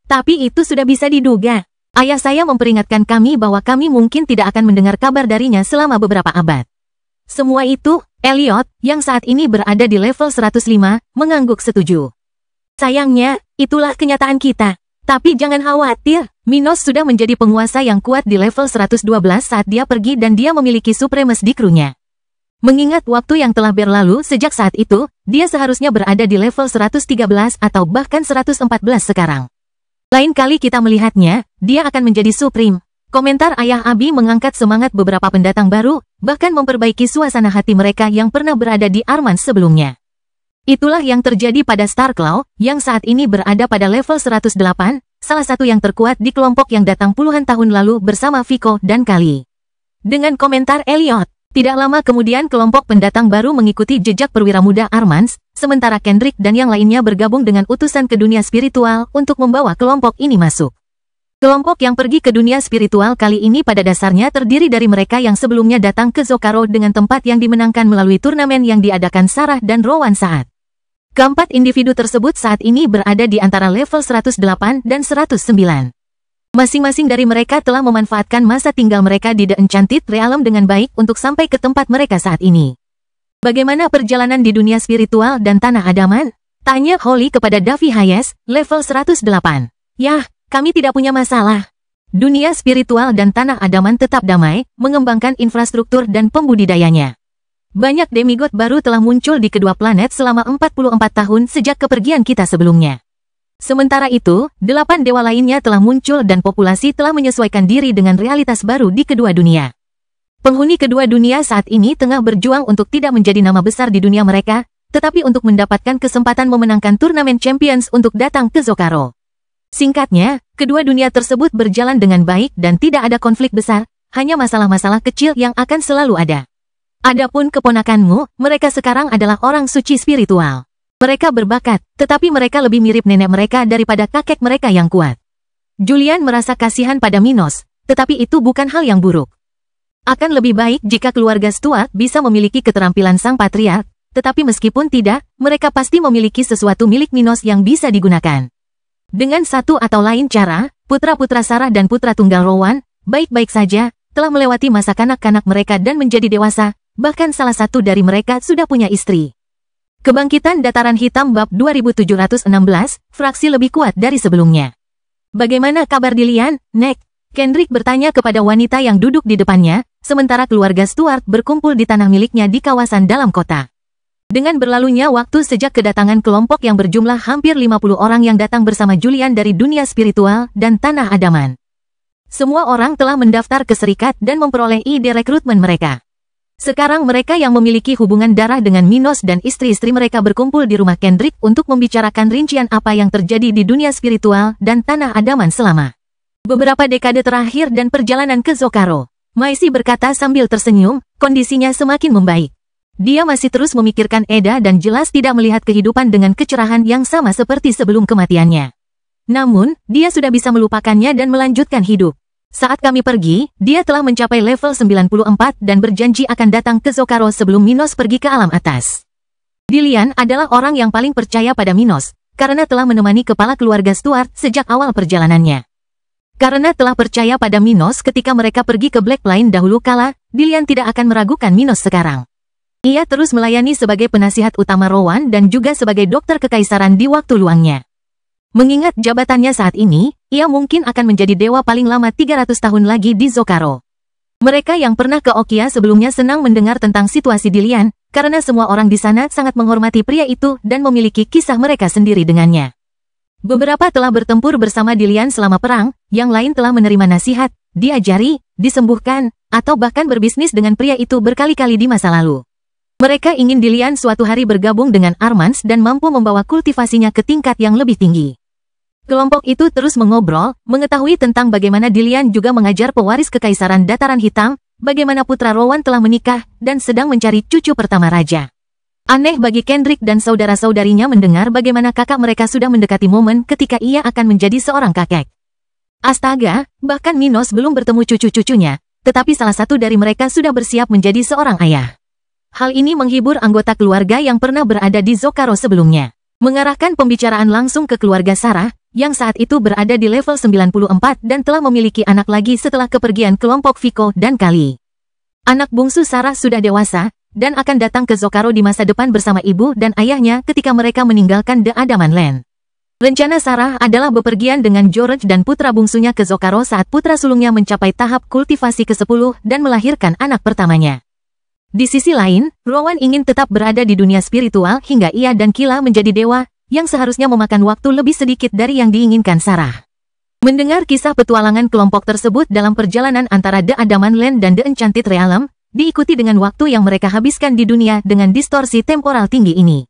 Tapi itu sudah bisa diduga. Ayah saya memperingatkan kami bahwa kami mungkin tidak akan mendengar kabar darinya selama beberapa abad. Semua itu, Elliot, yang saat ini berada di level 105, mengangguk setuju. Sayangnya, itulah kenyataan kita. Tapi jangan khawatir, Minos sudah menjadi penguasa yang kuat di level 112 saat dia pergi dan dia memiliki supremes di krunya. Mengingat waktu yang telah berlalu sejak saat itu, dia seharusnya berada di level 113 atau bahkan 114 sekarang. Lain kali kita melihatnya, dia akan menjadi supreme. Komentar ayah Abi mengangkat semangat beberapa pendatang baru, bahkan memperbaiki suasana hati mereka yang pernah berada di Armans sebelumnya. Itulah yang terjadi pada Starclaw, yang saat ini berada pada level 108, salah satu yang terkuat di kelompok yang datang puluhan tahun lalu bersama Vico dan Kali. Dengan komentar Elliot, tidak lama kemudian kelompok pendatang baru mengikuti jejak perwira muda Armans, sementara Kendrick dan yang lainnya bergabung dengan utusan ke dunia spiritual untuk membawa kelompok ini masuk. Kelompok yang pergi ke dunia spiritual kali ini pada dasarnya terdiri dari mereka yang sebelumnya datang ke Zocaro dengan tempat yang dimenangkan melalui turnamen yang diadakan Sarah dan Rowan saat. Keempat individu tersebut saat ini berada di antara level 108 dan 109. Masing-masing dari mereka telah memanfaatkan masa tinggal mereka di The Enchanted Realm dengan baik untuk sampai ke tempat mereka saat ini. Bagaimana perjalanan di dunia spiritual dan tanah adaman? Tanya Holly kepada Davy Hayes, level 108. Yah, kami tidak punya masalah. Dunia spiritual dan tanah adaman tetap damai, mengembangkan infrastruktur dan pembudidayanya. Banyak demigod baru telah muncul di kedua planet selama 44 tahun sejak kepergian kita sebelumnya. Sementara itu, 8 dewa lainnya telah muncul dan populasi telah menyesuaikan diri dengan realitas baru di kedua dunia. Penghuni kedua dunia saat ini tengah berjuang untuk tidak menjadi nama besar di dunia mereka, tetapi untuk mendapatkan kesempatan memenangkan turnamen Champions untuk datang ke Zocaro. Singkatnya, kedua dunia tersebut berjalan dengan baik dan tidak ada konflik besar, hanya masalah-masalah kecil yang akan selalu ada. Adapun keponakanmu, mereka sekarang adalah orang suci spiritual. Mereka berbakat, tetapi mereka lebih mirip nenek mereka daripada kakek mereka yang kuat. Julian merasa kasihan pada Minos, tetapi itu bukan hal yang buruk. Akan lebih baik jika keluarga Stuart bisa memiliki keterampilan sang patriark, tetapi meskipun tidak, mereka pasti memiliki sesuatu milik Minos yang bisa digunakan. Dengan satu atau lain cara, putra-putra Sarah dan putra tunggal Rowan, baik-baik saja, telah melewati masa kanak-kanak mereka dan menjadi dewasa, bahkan salah satu dari mereka sudah punya istri. Kebangkitan Dataran Hitam bab 2716, fraksi lebih kuat dari sebelumnya. Bagaimana kabar Dilian, Nek? Kendrick bertanya kepada wanita yang duduk di depannya, sementara keluarga Stuart berkumpul di tanah miliknya di kawasan dalam kota. Dengan berlalunya waktu sejak kedatangan kelompok yang berjumlah hampir 50 orang yang datang bersama Julian dari dunia spiritual dan tanah adaman. Semua orang telah mendaftar ke serikat dan memperoleh ide rekrutmen mereka. Sekarang mereka yang memiliki hubungan darah dengan Minos dan istri-istri mereka berkumpul di rumah Kendrick untuk membicarakan rincian apa yang terjadi di dunia spiritual dan tanah adaman selama beberapa dekade terakhir dan perjalanan ke Zocaro. Maisy berkata sambil tersenyum, kondisinya semakin membaik. Dia masih terus memikirkan Eda dan jelas tidak melihat kehidupan dengan kecerahan yang sama seperti sebelum kematiannya. Namun, dia sudah bisa melupakannya dan melanjutkan hidup. Saat kami pergi, dia telah mencapai level 94 dan berjanji akan datang ke Zocaro sebelum Minos pergi ke alam atas. Dilian adalah orang yang paling percaya pada Minos, karena telah menemani kepala keluarga Stuart sejak awal perjalanannya. Karena telah percaya pada Minos ketika mereka pergi ke Black Plain dahulu kala, Dilian tidak akan meragukan Minos sekarang. Ia terus melayani sebagai penasihat utama Rowan dan juga sebagai dokter kekaisaran di waktu luangnya. Mengingat jabatannya saat ini, ia mungkin akan menjadi dewa paling lama 300 tahun lagi di Zocaro. Mereka yang pernah ke Okia sebelumnya senang mendengar tentang situasi Dilian, karena semua orang di sana sangat menghormati pria itu dan memiliki kisah mereka sendiri dengannya. Beberapa telah bertempur bersama Dilian selama perang, yang lain telah menerima nasihat, diajari, disembuhkan, atau bahkan berbisnis dengan pria itu berkali-kali di masa lalu. Mereka ingin Dilian suatu hari bergabung dengan Armans dan mampu membawa kultivasinya ke tingkat yang lebih tinggi. Kelompok itu terus mengobrol, mengetahui tentang bagaimana Dilian juga mengajar pewaris kekaisaran Dataran Hitam, bagaimana putra Rowan telah menikah dan sedang mencari cucu pertama raja. Aneh bagi Kendrick dan saudara-saudarinya mendengar bagaimana kakak mereka sudah mendekati momen ketika ia akan menjadi seorang kakek. Astaga, bahkan Minos belum bertemu cucu-cucunya, tetapi salah satu dari mereka sudah bersiap menjadi seorang ayah. Hal ini menghibur anggota keluarga yang pernah berada di Zocaro sebelumnya. Mengarahkan pembicaraan langsung ke keluarga Sarah, yang saat itu berada di level 94 dan telah memiliki anak lagi setelah kepergian kelompok Vico dan Kali. Anak bungsu Sarah sudah dewasa, dan akan datang ke Zocaro di masa depan bersama ibu dan ayahnya ketika mereka meninggalkan The Adaman Land. Rencana Sarah adalah bepergian dengan George dan putra bungsunya ke Zocaro saat putra sulungnya mencapai tahap kultivasi ke-10 dan melahirkan anak pertamanya. Di sisi lain, Rowan ingin tetap berada di dunia spiritual hingga ia dan Kila menjadi dewa, yang seharusnya memakan waktu lebih sedikit dari yang diinginkan Sarah. Mendengar kisah petualangan kelompok tersebut dalam perjalanan antara The Adaman Land dan The Enchanted Realm, diikuti dengan waktu yang mereka habiskan di dunia dengan distorsi temporal tinggi ini.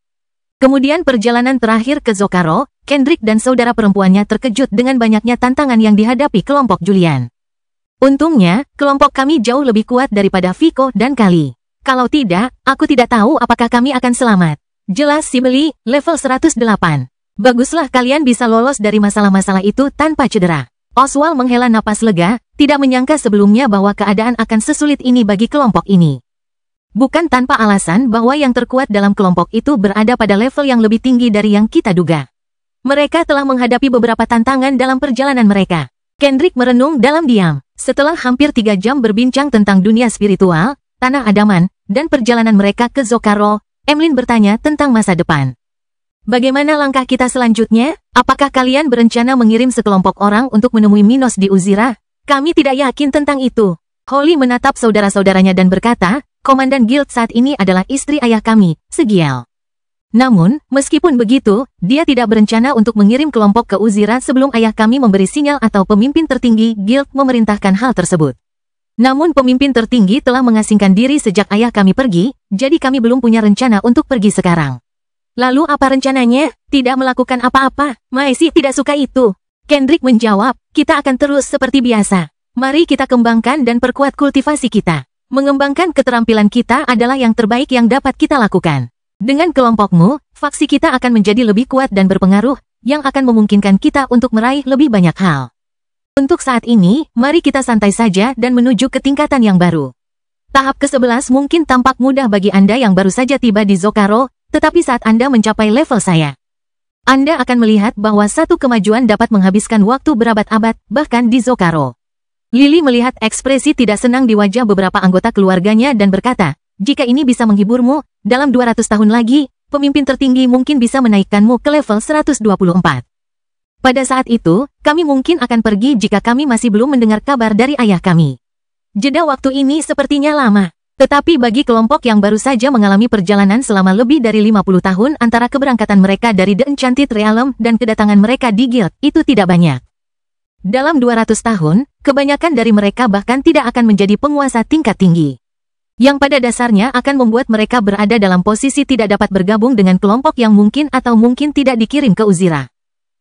Kemudian perjalanan terakhir ke Zocaro, Kendrick dan saudara perempuannya terkejut dengan banyaknya tantangan yang dihadapi kelompok Julian. Untungnya, kelompok kami jauh lebih kuat daripada Vico dan Kali. Kalau tidak, aku tidak tahu apakah kami akan selamat. Jelas Sibylle, level 108. Baguslah kalian bisa lolos dari masalah-masalah itu tanpa cedera. Oswald menghela napas lega, tidak menyangka sebelumnya bahwa keadaan akan sesulit ini bagi kelompok ini. Bukan tanpa alasan bahwa yang terkuat dalam kelompok itu berada pada level yang lebih tinggi dari yang kita duga. Mereka telah menghadapi beberapa tantangan dalam perjalanan mereka. Kendrick merenung dalam diam. Setelah hampir 3 jam berbincang tentang dunia spiritual, Tanah Adaman, dan perjalanan mereka ke Zocaro, Emlyn bertanya tentang masa depan. Bagaimana langkah kita selanjutnya? Apakah kalian berencana mengirim sekelompok orang untuk menemui Minos di Uzira? Kami tidak yakin tentang itu. Holly menatap saudara-saudaranya dan berkata, Komandan Guild saat ini adalah istri ayah kami, Segiel. Namun, meskipun begitu, dia tidak berencana untuk mengirim kelompok ke Uzira sebelum ayah kami memberi sinyal atau pemimpin tertinggi Guild memerintahkan hal tersebut. Namun pemimpin tertinggi telah mengasingkan diri sejak ayah kami pergi, jadi kami belum punya rencana untuk pergi sekarang. Lalu apa rencananya? Tidak melakukan apa-apa. Maisie tidak suka itu. Kendrick menjawab, kita akan terus seperti biasa. Mari kita kembangkan dan perkuat kultivasi kita. Mengembangkan keterampilan kita adalah yang terbaik yang dapat kita lakukan. Dengan kelompokmu, faksi kita akan menjadi lebih kuat dan berpengaruh, yang akan memungkinkan kita untuk meraih lebih banyak hal. Untuk saat ini, mari kita santai saja dan menuju ke tingkatan yang baru. Tahap ke-11 mungkin tampak mudah bagi Anda yang baru saja tiba di Zocaro, tetapi saat Anda mencapai level saya, Anda akan melihat bahwa satu kemajuan dapat menghabiskan waktu berabad-abad, bahkan di Zocaro. Lily melihat ekspresi tidak senang di wajah beberapa anggota keluarganya dan berkata, jika ini bisa menghiburmu, dalam 200 tahun lagi, pemimpin tertinggi mungkin bisa menaikkanmu ke level 124. Pada saat itu, kami mungkin akan pergi jika kami masih belum mendengar kabar dari ayah kami. Jeda waktu ini sepertinya lama. Tetapi bagi kelompok yang baru saja mengalami perjalanan selama lebih dari 50 tahun antara keberangkatan mereka dari The Enchanted Realm dan kedatangan mereka di Guild, itu tidak banyak. Dalam 200 tahun, kebanyakan dari mereka bahkan tidak akan menjadi penguasa tingkat tinggi. Yang pada dasarnya akan membuat mereka berada dalam posisi tidak dapat bergabung dengan kelompok yang mungkin atau mungkin tidak dikirim ke Uzira.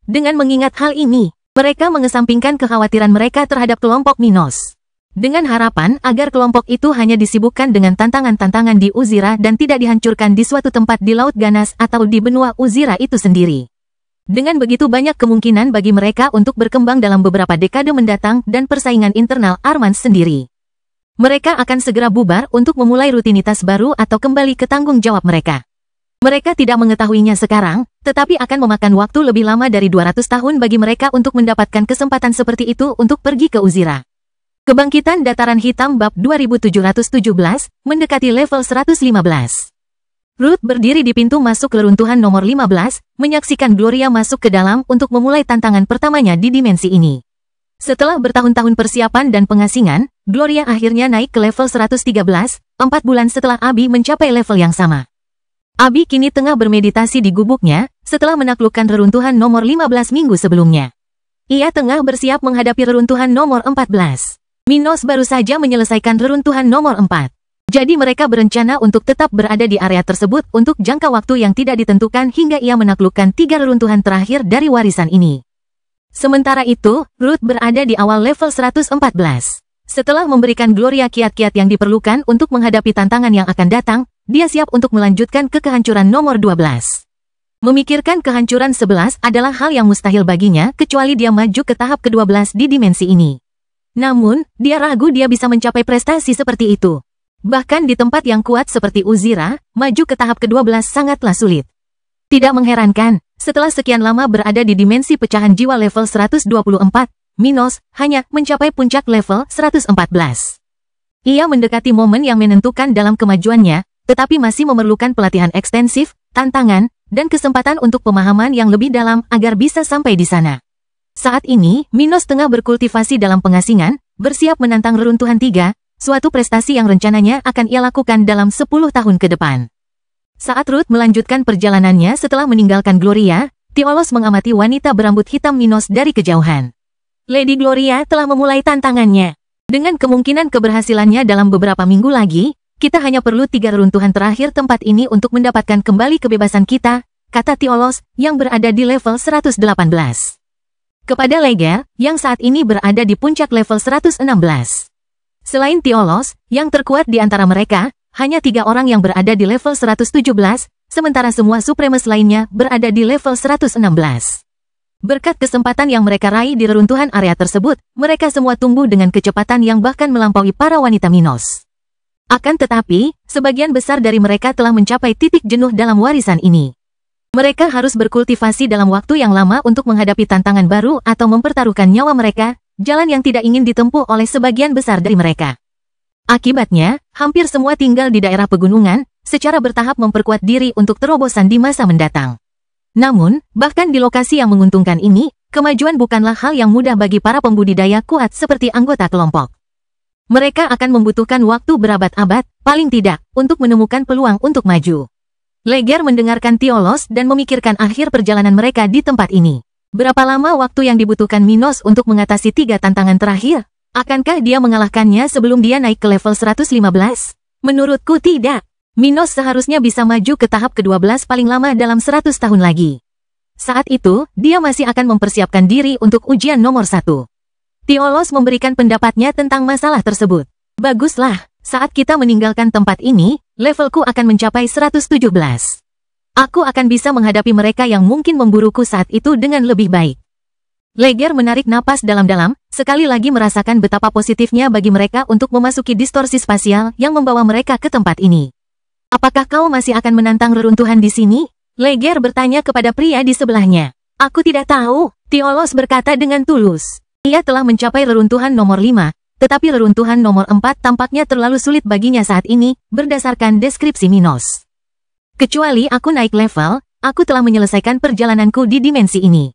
Dengan mengingat hal ini, mereka mengesampingkan kekhawatiran mereka terhadap kelompok Minos. Dengan harapan agar kelompok itu hanya disibukkan dengan tantangan-tantangan di Uzira dan tidak dihancurkan di suatu tempat di Laut Ganas atau di benua Uzira itu sendiri. Dengan begitu banyak kemungkinan bagi mereka untuk berkembang dalam beberapa dekade mendatang dan persaingan internal Armans sendiri. Mereka akan segera bubar untuk memulai rutinitas baru atau kembali ke tanggung jawab mereka. Mereka tidak mengetahuinya sekarang, tetapi akan memakan waktu lebih lama dari 200 tahun bagi mereka untuk mendapatkan kesempatan seperti itu untuk pergi ke Uzira. Kebangkitan Dataran Hitam Bab 2717, mendekati level 115. Ruth berdiri di pintu masuk reruntuhan nomor 15, menyaksikan Gloria masuk ke dalam untuk memulai tantangan pertamanya di dimensi ini. Setelah bertahun-tahun persiapan dan pengasingan, Gloria akhirnya naik ke level 113, 4 bulan setelah Abby mencapai level yang sama. Abby kini tengah bermeditasi di gubuknya, setelah menaklukkan reruntuhan nomor 15 minggu sebelumnya. Ia tengah bersiap menghadapi reruntuhan nomor 14. Minos baru saja menyelesaikan reruntuhan nomor 4. Jadi mereka berencana untuk tetap berada di area tersebut untuk jangka waktu yang tidak ditentukan hingga ia menaklukkan 3 reruntuhan terakhir dari warisan ini. Sementara itu, Ruth berada di awal level 114. Setelah memberikan Gloria kiat-kiat yang diperlukan untuk menghadapi tantangan yang akan datang, dia siap untuk melanjutkan ke kehancuran nomor 12. Memikirkan kehancuran 11 adalah hal yang mustahil baginya kecuali dia maju ke tahap ke-12 di dimensi ini. Namun, dia ragu dia bisa mencapai prestasi seperti itu. Bahkan di tempat yang kuat seperti Uzira, maju ke tahap ke-12 sangatlah sulit. Tidak mengherankan, setelah sekian lama berada di dimensi pecahan jiwa level 124, Minos hanya mencapai puncak level 114. Ia mendekati momen yang menentukan dalam kemajuannya, tetapi masih memerlukan pelatihan ekstensif, tantangan, dan kesempatan untuk pemahaman yang lebih dalam agar bisa sampai di sana. Saat ini, Minos tengah berkultivasi dalam pengasingan, bersiap menantang reruntuhan 3, suatu prestasi yang rencananya akan ia lakukan dalam 10 tahun ke depan. Saat Ruth melanjutkan perjalanannya setelah meninggalkan Gloria, Tiolos mengamati wanita berambut hitam Minos dari kejauhan. Lady Gloria telah memulai tantangannya. Dengan kemungkinan keberhasilannya dalam beberapa minggu lagi, kita hanya perlu 3 reruntuhan terakhir tempat ini untuk mendapatkan kembali kebebasan kita, kata Tiolos yang berada di level 118. Kepada Leger, yang saat ini berada di puncak level 116. Selain Tiolos, yang terkuat di antara mereka, hanya 3 orang yang berada di level 117, sementara semua Supremes lainnya berada di level 116. Berkat kesempatan yang mereka raih di reruntuhan area tersebut, mereka semua tumbuh dengan kecepatan yang bahkan melampaui para wanita Minos. Akan tetapi, sebagian besar dari mereka telah mencapai titik jenuh dalam warisan ini. Mereka harus berkultivasi dalam waktu yang lama untuk menghadapi tantangan baru atau mempertaruhkan nyawa mereka, jalan yang tidak ingin ditempuh oleh sebagian besar dari mereka. Akibatnya, hampir semua tinggal di daerah pegunungan, secara bertahap memperkuat diri untuk terobosan di masa mendatang. Namun, bahkan di lokasi yang menguntungkan ini, kemajuan bukanlah hal yang mudah bagi para pembudidaya kuat seperti anggota kelompok. Mereka akan membutuhkan waktu berabad-abad, paling tidak, untuk menemukan peluang untuk maju. Leger mendengarkan Tiolos dan memikirkan akhir perjalanan mereka di tempat ini. Berapa lama waktu yang dibutuhkan Minos untuk mengatasi 3 tantangan terakhir? Akankah dia mengalahkannya sebelum dia naik ke level 115? Menurutku tidak. Minos seharusnya bisa maju ke tahap ke-12 paling lama dalam 100 tahun lagi. Saat itu, dia masih akan mempersiapkan diri untuk ujian nomor 1. Tiolos memberikan pendapatnya tentang masalah tersebut. Baguslah, saat kita meninggalkan tempat ini, levelku akan mencapai 117. Aku akan bisa menghadapi mereka yang mungkin memburuku saat itu dengan lebih baik. Leger menarik napas dalam-dalam, sekali lagi merasakan betapa positifnya bagi mereka untuk memasuki distorsi spasial yang membawa mereka ke tempat ini. Apakah kau masih akan menantang reruntuhan di sini? Leger bertanya kepada pria di sebelahnya. Aku tidak tahu, Tiolos berkata dengan tulus. Ia telah mencapai reruntuhan nomor 5, tetapi reruntuhan nomor 4 tampaknya terlalu sulit baginya saat ini, berdasarkan deskripsi Minos. Kecuali aku naik level, aku telah menyelesaikan perjalananku di dimensi ini.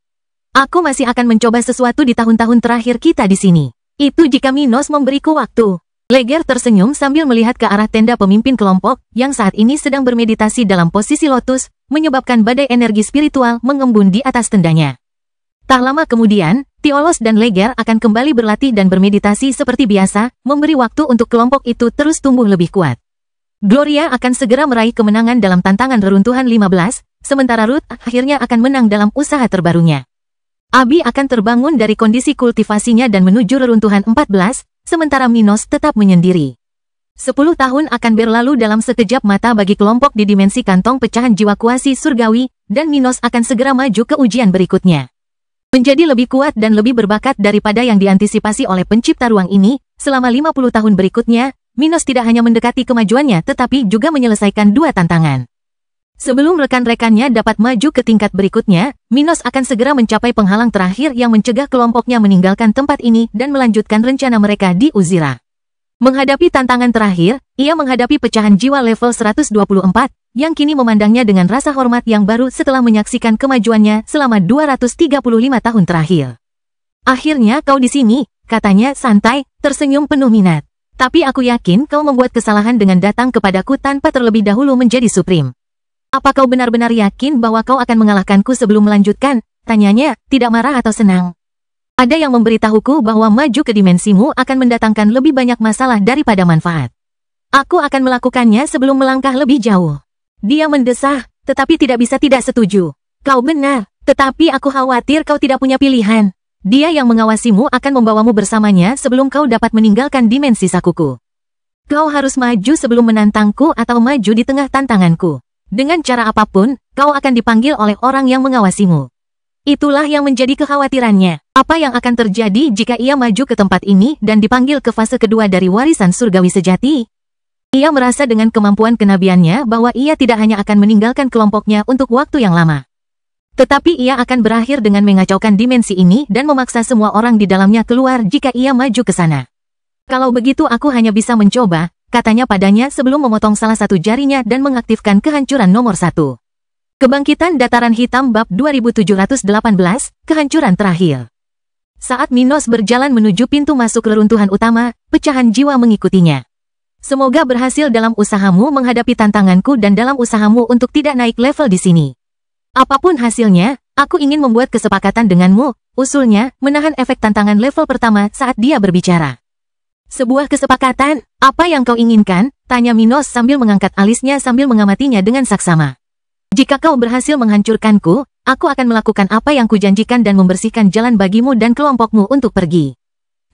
Aku masih akan mencoba sesuatu di tahun-tahun terakhir kita di sini. Itu jika Minos memberiku waktu. Leger tersenyum sambil melihat ke arah tenda pemimpin kelompok, yang saat ini sedang bermeditasi dalam posisi lotus, menyebabkan badai energi spiritual mengembun di atas tendanya. Tak lama kemudian, Tiolos dan Leger akan kembali berlatih dan bermeditasi seperti biasa, memberi waktu untuk kelompok itu terus tumbuh lebih kuat. Gloria akan segera meraih kemenangan dalam tantangan reruntuhan 15, sementara Ruth akhirnya akan menang dalam usaha terbarunya. Abi akan terbangun dari kondisi kultivasinya dan menuju reruntuhan 14, sementara Minos tetap menyendiri. 10 tahun akan berlalu dalam sekejap mata bagi kelompok di dimensi kantong pecahan jiwa kuasi surgawi, dan Minos akan segera maju ke ujian berikutnya. Menjadi lebih kuat dan lebih berbakat daripada yang diantisipasi oleh pencipta ruang ini, selama 50 tahun berikutnya, Minos tidak hanya mendekati kemajuannya tetapi juga menyelesaikan 2 tantangan. Sebelum rekan-rekannya dapat maju ke tingkat berikutnya, Minos akan segera mencapai penghalang terakhir yang mencegah kelompoknya meninggalkan tempat ini dan melanjutkan rencana mereka di Uzira. Menghadapi tantangan terakhir, ia menghadapi pecahan jiwa level 124, yang kini memandangnya dengan rasa hormat yang baru setelah menyaksikan kemajuannya selama 235 tahun terakhir. Akhirnya kau di sini, katanya santai, tersenyum penuh minat. Tapi aku yakin kau membuat kesalahan dengan datang kepadaku tanpa terlebih dahulu menjadi Supreme. Apa kau benar-benar yakin bahwa kau akan mengalahkanku sebelum melanjutkan? Tanyanya, tidak marah atau senang. Ada yang memberitahuku bahwa maju ke dimensimu akan mendatangkan lebih banyak masalah daripada manfaat. Aku akan melakukannya sebelum melangkah lebih jauh. Dia mendesah, tetapi tidak bisa tidak setuju. Kau benar, tetapi aku khawatir kau tidak punya pilihan. Dia yang mengawasimu akan membawamu bersamanya sebelum kau dapat meninggalkan dimensi sakuku. Kau harus maju sebelum menantangku atau maju di tengah tantanganku. Dengan cara apapun, kau akan dipanggil oleh orang yang mengawasimu. Itulah yang menjadi kekhawatirannya. Apa yang akan terjadi jika ia maju ke tempat ini dan dipanggil ke fase kedua dari warisan surgawi sejati? Ia merasa dengan kemampuan kenabiannya bahwa ia tidak hanya akan meninggalkan kelompoknya untuk waktu yang lama. Tetapi ia akan berakhir dengan mengacaukan dimensi ini dan memaksa semua orang di dalamnya keluar jika ia maju ke sana. Kalau begitu aku hanya bisa mencoba, katanya padanya sebelum memotong salah satu jarinya dan mengaktifkan kehancuran nomor 1. Kebangkitan Dataran Hitam Bab 2718, Kehancuran Terakhir. Saat Minos berjalan menuju pintu masuk reruntuhan utama, pecahan jiwa mengikutinya. Semoga berhasil dalam usahamu menghadapi tantanganku dan dalam usahamu untuk tidak naik level di sini. Apapun hasilnya, aku ingin membuat kesepakatan denganmu, usulnya, menahan efek tantangan level pertama saat dia berbicara. Sebuah kesepakatan, apa yang kau inginkan? Tanya Minos sambil mengangkat alisnya sambil mengamatinya dengan saksama. Jika kau berhasil menghancurkanku, aku akan melakukan apa yang kujanjikan dan membersihkan jalan bagimu dan kelompokmu untuk pergi.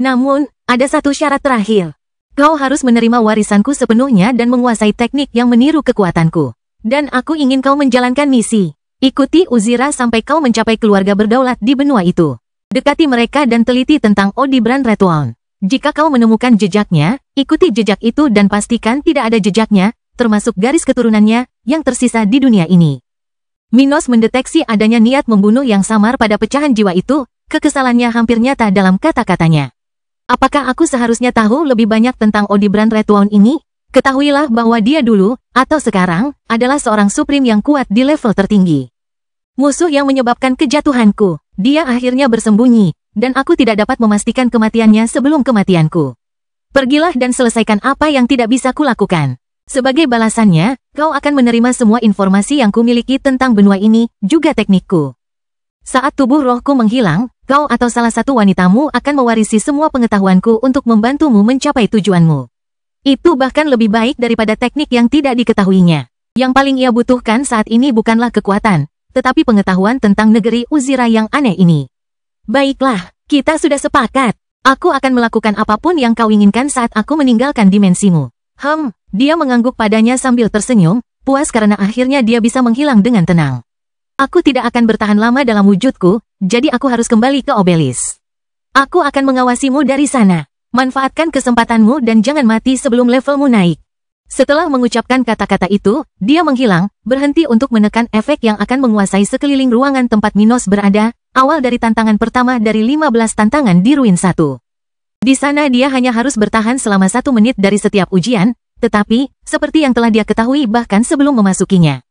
Namun, ada satu syarat terakhir. Kau harus menerima warisanku sepenuhnya dan menguasai teknik yang meniru kekuatanku. Dan aku ingin kau menjalankan misi. Ikuti Uzira sampai kau mencapai keluarga berdaulat di benua itu. Dekati mereka dan teliti tentang Odibran Retuan. Jika kau menemukan jejaknya, ikuti jejak itu dan pastikan tidak ada jejaknya, termasuk garis keturunannya, yang tersisa di dunia ini. Minos mendeteksi adanya niat membunuh yang samar pada pecahan jiwa itu, kekesalannya hampir nyata dalam kata-katanya. Apakah aku seharusnya tahu lebih banyak tentang Odibran Retuan ini? Ketahuilah bahwa dia dulu, atau sekarang, adalah seorang suprim yang kuat di level tertinggi. Musuh yang menyebabkan kejatuhanku. Dia akhirnya bersembunyi, dan aku tidak dapat memastikan kematiannya sebelum kematianku. Pergilah dan selesaikan apa yang tidak bisa kulakukan. Sebagai balasannya, kau akan menerima semua informasi yang kumiliki tentang benua ini, juga teknikku. Saat tubuh rohku menghilang, kau atau salah satu wanitamu akan mewarisi semua pengetahuanku untuk membantumu mencapai tujuanmu. Itu bahkan lebih baik daripada teknik yang tidak diketahuinya. Yang paling ia butuhkan saat ini bukanlah kekuatan, tetapi pengetahuan tentang negeri Uzira yang aneh ini. Baiklah, kita sudah sepakat. Aku akan melakukan apapun yang kau inginkan saat aku meninggalkan dimensimu. Dia mengangguk padanya sambil tersenyum, puas karena akhirnya dia bisa menghilang dengan tenang. Aku tidak akan bertahan lama dalam wujudku, jadi aku harus kembali ke Obelis. Aku akan mengawasimu dari sana. Manfaatkan kesempatanmu dan jangan mati sebelum levelmu naik. Setelah mengucapkan kata-kata itu, dia menghilang, berhenti untuk menekan efek yang akan menguasai sekeliling ruangan tempat Minos berada, awal dari tantangan pertama dari 15 tantangan di Ruin 1. Di sana dia hanya harus bertahan selama 1 menit dari setiap ujian, tetapi, seperti yang telah dia ketahui bahkan sebelum memasukinya.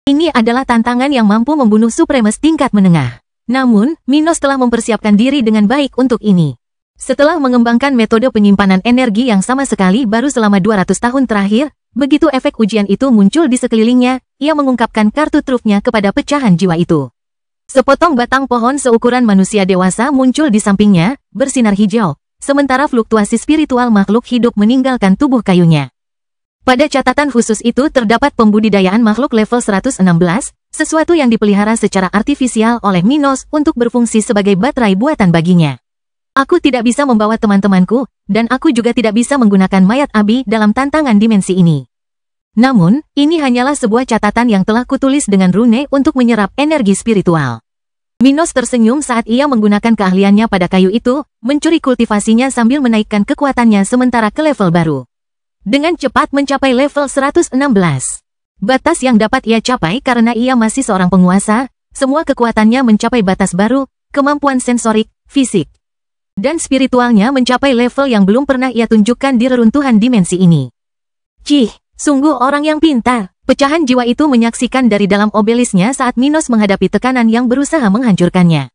Ini adalah tantangan yang mampu membunuh Supremes tingkat menengah. Namun, Minos telah mempersiapkan diri dengan baik untuk ini. Setelah mengembangkan metode penyimpanan energi yang sama sekali baru selama 200 tahun terakhir, begitu efek ujian itu muncul di sekelilingnya, ia mengungkapkan kartu trufnya kepada pecahan jiwa itu. Sepotong batang pohon seukuran manusia dewasa muncul di sampingnya, bersinar hijau, sementara fluktuasi spiritual makhluk hidup meninggalkan tubuh kayunya. Pada catatan khusus itu terdapat pembudidayaan makhluk level 116, sesuatu yang dipelihara secara artifisial oleh Minos untuk berfungsi sebagai baterai buatan baginya. Aku tidak bisa membawa teman-temanku, dan aku juga tidak bisa menggunakan mayat Abi dalam tantangan dimensi ini. Namun, ini hanyalah sebuah catatan yang telah kutulis dengan rune untuk menyerap energi spiritual. Minos tersenyum saat ia menggunakan keahliannya pada kayu itu, mencuri kultivasinya sambil menaikkan kekuatannya sementara ke level baru. Dengan cepat mencapai level 116. Batas yang dapat ia capai karena ia masih seorang penguasa, semua kekuatannya mencapai batas baru, kemampuan sensorik, fisik, dan spiritualnya mencapai level yang belum pernah ia tunjukkan di reruntuhan dimensi ini. Cih, sungguh orang yang pintar. Pecahan jiwa itu menyaksikan dari dalam obelisnya saat Minos menghadapi tekanan yang berusaha menghancurkannya.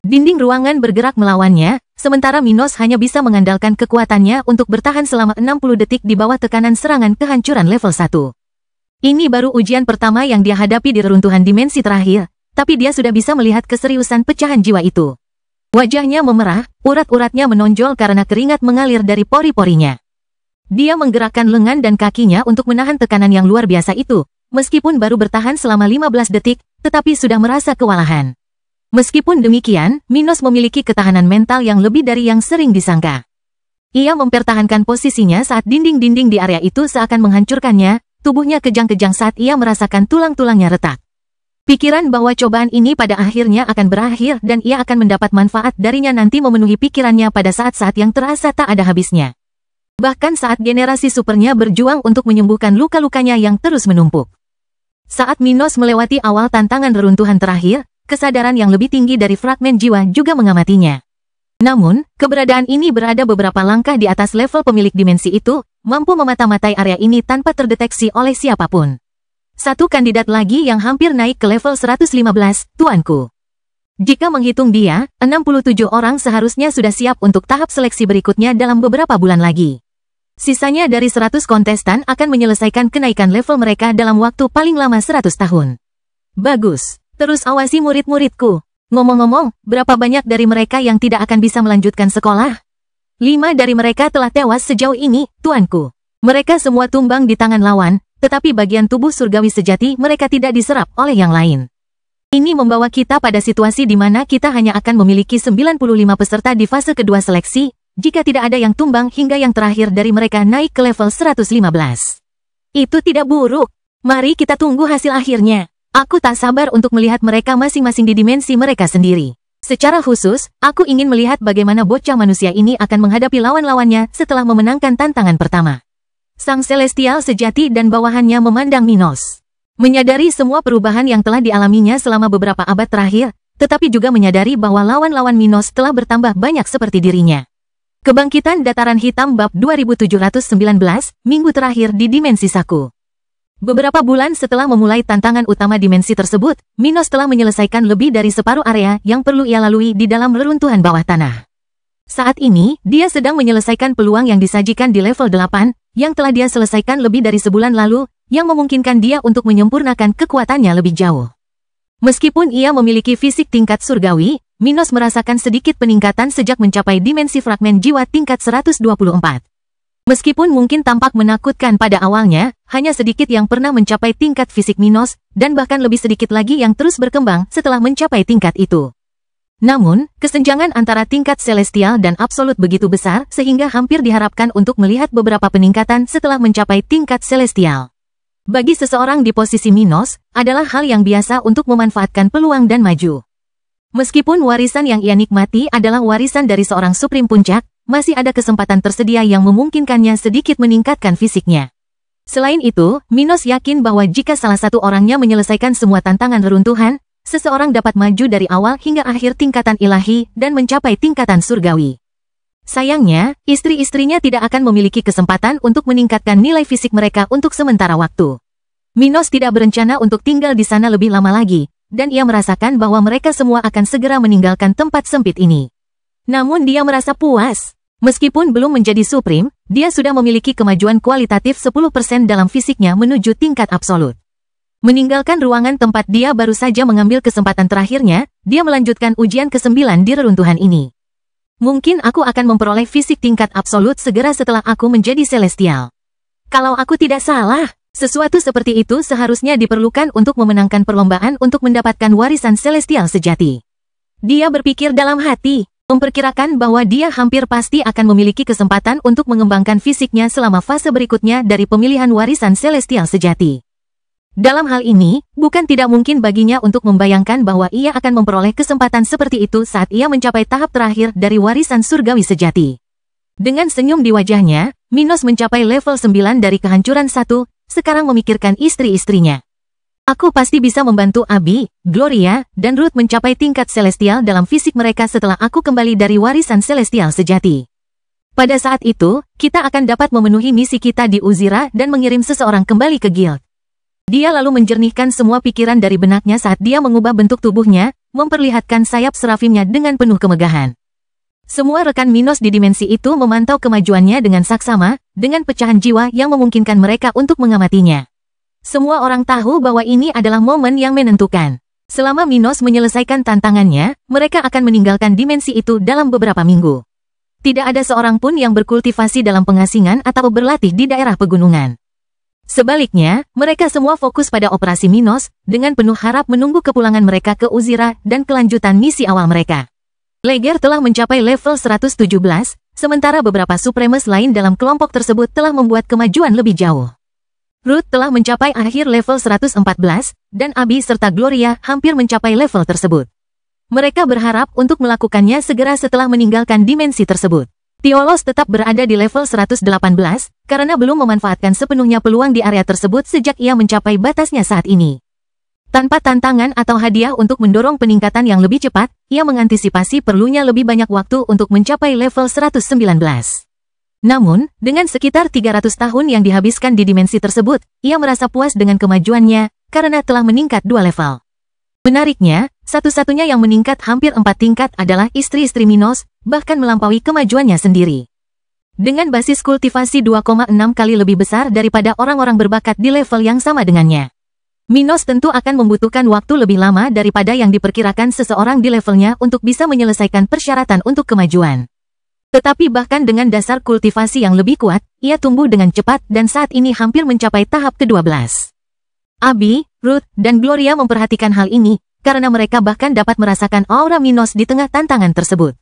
Dinding ruangan bergerak melawannya, sementara Minos hanya bisa mengandalkan kekuatannya untuk bertahan selama 60 detik di bawah tekanan serangan kehancuran level 1. Ini baru ujian pertama yang dia hadapi di reruntuhan dimensi terakhir, tapi dia sudah bisa melihat keseriusan pecahan jiwa itu. Wajahnya memerah, urat-uratnya menonjol karena keringat mengalir dari pori-porinya. Dia menggerakkan lengan dan kakinya untuk menahan tekanan yang luar biasa itu, meskipun baru bertahan selama 15 detik, tetapi sudah merasa kewalahan. Meskipun demikian, Minos memiliki ketahanan mental yang lebih dari yang sering disangka. Ia mempertahankan posisinya saat dinding-dinding di area itu seakan menghancurkannya, tubuhnya kejang-kejang saat ia merasakan tulang-tulangnya retak. Pikiran bahwa cobaan ini pada akhirnya akan berakhir dan ia akan mendapat manfaat darinya nanti memenuhi pikirannya pada saat-saat yang terasa tak ada habisnya. Bahkan saat generasi supernya berjuang untuk menyembuhkan luka-lukanya yang terus menumpuk. Saat Minos melewati awal tantangan reruntuhan terakhir, kesadaran yang lebih tinggi dari fragmen jiwa juga mengamatinya. Namun, keberadaan ini berada beberapa langkah di atas level pemilik dimensi itu, mampu memata-matai area ini tanpa terdeteksi oleh siapapun. Satu kandidat lagi yang hampir naik ke level 115, tuanku. Jika menghitung dia, 67 orang seharusnya sudah siap untuk tahap seleksi berikutnya dalam beberapa bulan lagi. Sisanya dari 100 kontestan akan menyelesaikan kenaikan level mereka dalam waktu paling lama 100 tahun. Bagus, terus awasi murid-muridku. Ngomong-ngomong, berapa banyak dari mereka yang tidak akan bisa melanjutkan sekolah? 5 dari mereka telah tewas sejauh ini, tuanku. Mereka semua tumbang di tangan lawan, tetapi bagian tubuh surgawi sejati mereka tidak diserap oleh yang lain. Ini membawa kita pada situasi di mana kita hanya akan memiliki 95 peserta di fase kedua seleksi, jika tidak ada yang tumbang hingga yang terakhir dari mereka naik ke level 115. Itu tidak buruk. Mari kita tunggu hasil akhirnya. Aku tak sabar untuk melihat mereka masing-masing di dimensi mereka sendiri. Secara khusus, aku ingin melihat bagaimana bocah manusia ini akan menghadapi lawan-lawannya setelah memenangkan tantangan pertama. Sang Celestial sejati dan bawahannya memandang Minos. Menyadari semua perubahan yang telah dialaminya selama beberapa abad terakhir, tetapi juga menyadari bahwa lawan-lawan Minos telah bertambah banyak seperti dirinya. Kebangkitan Dataran Hitam bab 2719, minggu terakhir di dimensi Saku. Beberapa bulan setelah memulai tantangan utama dimensi tersebut, Minos telah menyelesaikan lebih dari separuh area yang perlu ia lalui di dalam reruntuhan bawah tanah. Saat ini, dia sedang menyelesaikan peluang yang disajikan di level 8, yang telah dia selesaikan lebih dari sebulan lalu, yang memungkinkan dia untuk menyempurnakan kekuatannya lebih jauh. Meskipun ia memiliki fisik tingkat surgawi, Minos merasakan sedikit peningkatan sejak mencapai dimensi fragmen jiwa tingkat 124. Meskipun mungkin tampak menakutkan pada awalnya, hanya sedikit yang pernah mencapai tingkat fisik Minos, dan bahkan lebih sedikit lagi yang terus berkembang setelah mencapai tingkat itu. Namun, kesenjangan antara tingkat celestial dan absolut begitu besar sehingga hampir diharapkan untuk melihat beberapa peningkatan setelah mencapai tingkat celestial. Bagi seseorang di posisi Minos, adalah hal yang biasa untuk memanfaatkan peluang dan maju. Meskipun warisan yang ia nikmati adalah warisan dari seorang Supreme Puncak, masih ada kesempatan tersedia yang memungkinkannya sedikit meningkatkan fisiknya. Selain itu, Minos yakin bahwa jika salah satu orangnya menyelesaikan semua tantangan reruntuhan, seseorang dapat maju dari awal hingga akhir tingkatan ilahi dan mencapai tingkatan surgawi. Sayangnya, istri-istrinya tidak akan memiliki kesempatan untuk meningkatkan nilai fisik mereka untuk sementara waktu. Minos tidak berencana untuk tinggal di sana lebih lama lagi, dan ia merasakan bahwa mereka semua akan segera meninggalkan tempat sempit ini. Namun dia merasa puas. Meskipun belum menjadi Supreme, dia sudah memiliki kemajuan kualitatif 10% dalam fisiknya menuju tingkat absolut. Meninggalkan ruangan tempat dia baru saja mengambil kesempatan terakhirnya, dia melanjutkan ujian ke-9 di reruntuhan ini. Mungkin aku akan memperoleh fisik tingkat absolut segera setelah aku menjadi Celestial. Kalau aku tidak salah, sesuatu seperti itu seharusnya diperlukan untuk memenangkan perlombaan untuk mendapatkan warisan Celestial sejati. Dia berpikir dalam hati, memperkirakan bahwa dia hampir pasti akan memiliki kesempatan untuk mengembangkan fisiknya selama fase berikutnya dari pemilihan warisan Celestial sejati. Dalam hal ini, bukan tidak mungkin baginya untuk membayangkan bahwa ia akan memperoleh kesempatan seperti itu saat ia mencapai tahap terakhir dari warisan surgawi sejati. Dengan senyum di wajahnya, Minos mencapai level 9 dari kehancuran 1, sekarang memikirkan istri-istrinya. Aku pasti bisa membantu Abi, Gloria, dan Ruth mencapai tingkat Celestial dalam fisik mereka setelah aku kembali dari warisan Celestial sejati. Pada saat itu, kita akan dapat memenuhi misi kita di Uzira dan mengirim seseorang kembali ke guild. Dia lalu menjernihkan semua pikiran dari benaknya saat dia mengubah bentuk tubuhnya, memperlihatkan sayap serafimnya dengan penuh kemegahan. Semua rekan Minos di dimensi itu memantau kemajuannya dengan saksama, dengan pecahan jiwa yang memungkinkan mereka untuk mengamatinya. Semua orang tahu bahwa ini adalah momen yang menentukan. Selama Minos menyelesaikan tantangannya, mereka akan meninggalkan dimensi itu dalam beberapa minggu. Tidak ada seorang pun yang berkultivasi dalam pengasingan atau berlatih di daerah pegunungan. Sebaliknya, mereka semua fokus pada operasi Minos, dengan penuh harap menunggu kepulangan mereka ke Uzira dan kelanjutan misi awal mereka. Leger telah mencapai level 117, sementara beberapa Supremes lain dalam kelompok tersebut telah membuat kemajuan lebih jauh. Ruth telah mencapai akhir level 114, dan Abi serta Gloria hampir mencapai level tersebut. Mereka berharap untuk melakukannya segera setelah meninggalkan dimensi tersebut. Tiolos tetap berada di level 118, karena belum memanfaatkan sepenuhnya peluang di area tersebut sejak ia mencapai batasnya saat ini. Tanpa tantangan atau hadiah untuk mendorong peningkatan yang lebih cepat, ia mengantisipasi perlunya lebih banyak waktu untuk mencapai level 119. Namun, dengan sekitar 300 tahun yang dihabiskan di dimensi tersebut, ia merasa puas dengan kemajuannya, karena telah meningkat 2 level. Menariknya, satu-satunya yang meningkat hampir 4 tingkat adalah istri-istri Minos, bahkan melampaui kemajuannya sendiri. Dengan basis kultivasi 2,6 kali lebih besar daripada orang-orang berbakat di level yang sama dengannya. Minos tentu akan membutuhkan waktu lebih lama daripada yang diperkirakan seseorang di levelnya untuk bisa menyelesaikan persyaratan untuk kemajuan. Tetapi bahkan dengan dasar kultivasi yang lebih kuat, ia tumbuh dengan cepat dan saat ini hampir mencapai tahap ke-12. Abi, Ruth, dan Gloria memperhatikan hal ini, karena mereka bahkan dapat merasakan aura Minos di tengah tantangan tersebut.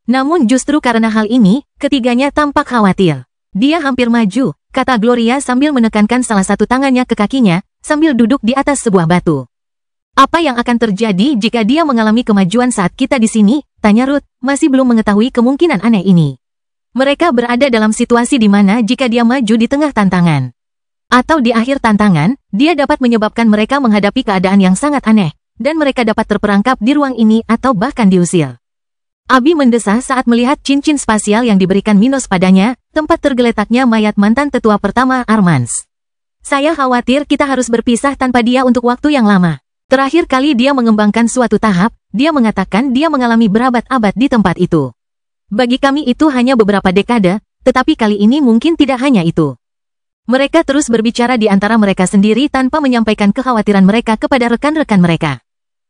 Namun justru karena hal ini, ketiganya tampak khawatir. Dia hampir maju, kata Gloria sambil menekankan salah satu tangannya ke kakinya, sambil duduk di atas sebuah batu. Apa yang akan terjadi jika dia mengalami kemajuan saat kita di sini? Tanya Ruth, masih belum mengetahui kemungkinan aneh ini. Mereka berada dalam situasi di mana jika dia maju di tengah tantangan, atau di akhir tantangan, dia dapat menyebabkan mereka menghadapi keadaan yang sangat aneh, dan mereka dapat terperangkap di ruang ini atau bahkan diusir. Abi mendesah saat melihat cincin spasial yang diberikan Minos padanya, tempat tergeletaknya mayat mantan tetua pertama Armans. Saya khawatir kita harus berpisah tanpa dia untuk waktu yang lama. Terakhir kali dia mengembangkan suatu tahap, dia mengatakan dia mengalami berabad-abad di tempat itu. Bagi kami itu hanya beberapa dekade, tetapi kali ini mungkin tidak hanya itu. Mereka terus berbicara di antara mereka sendiri tanpa menyampaikan kekhawatiran mereka kepada rekan-rekan mereka.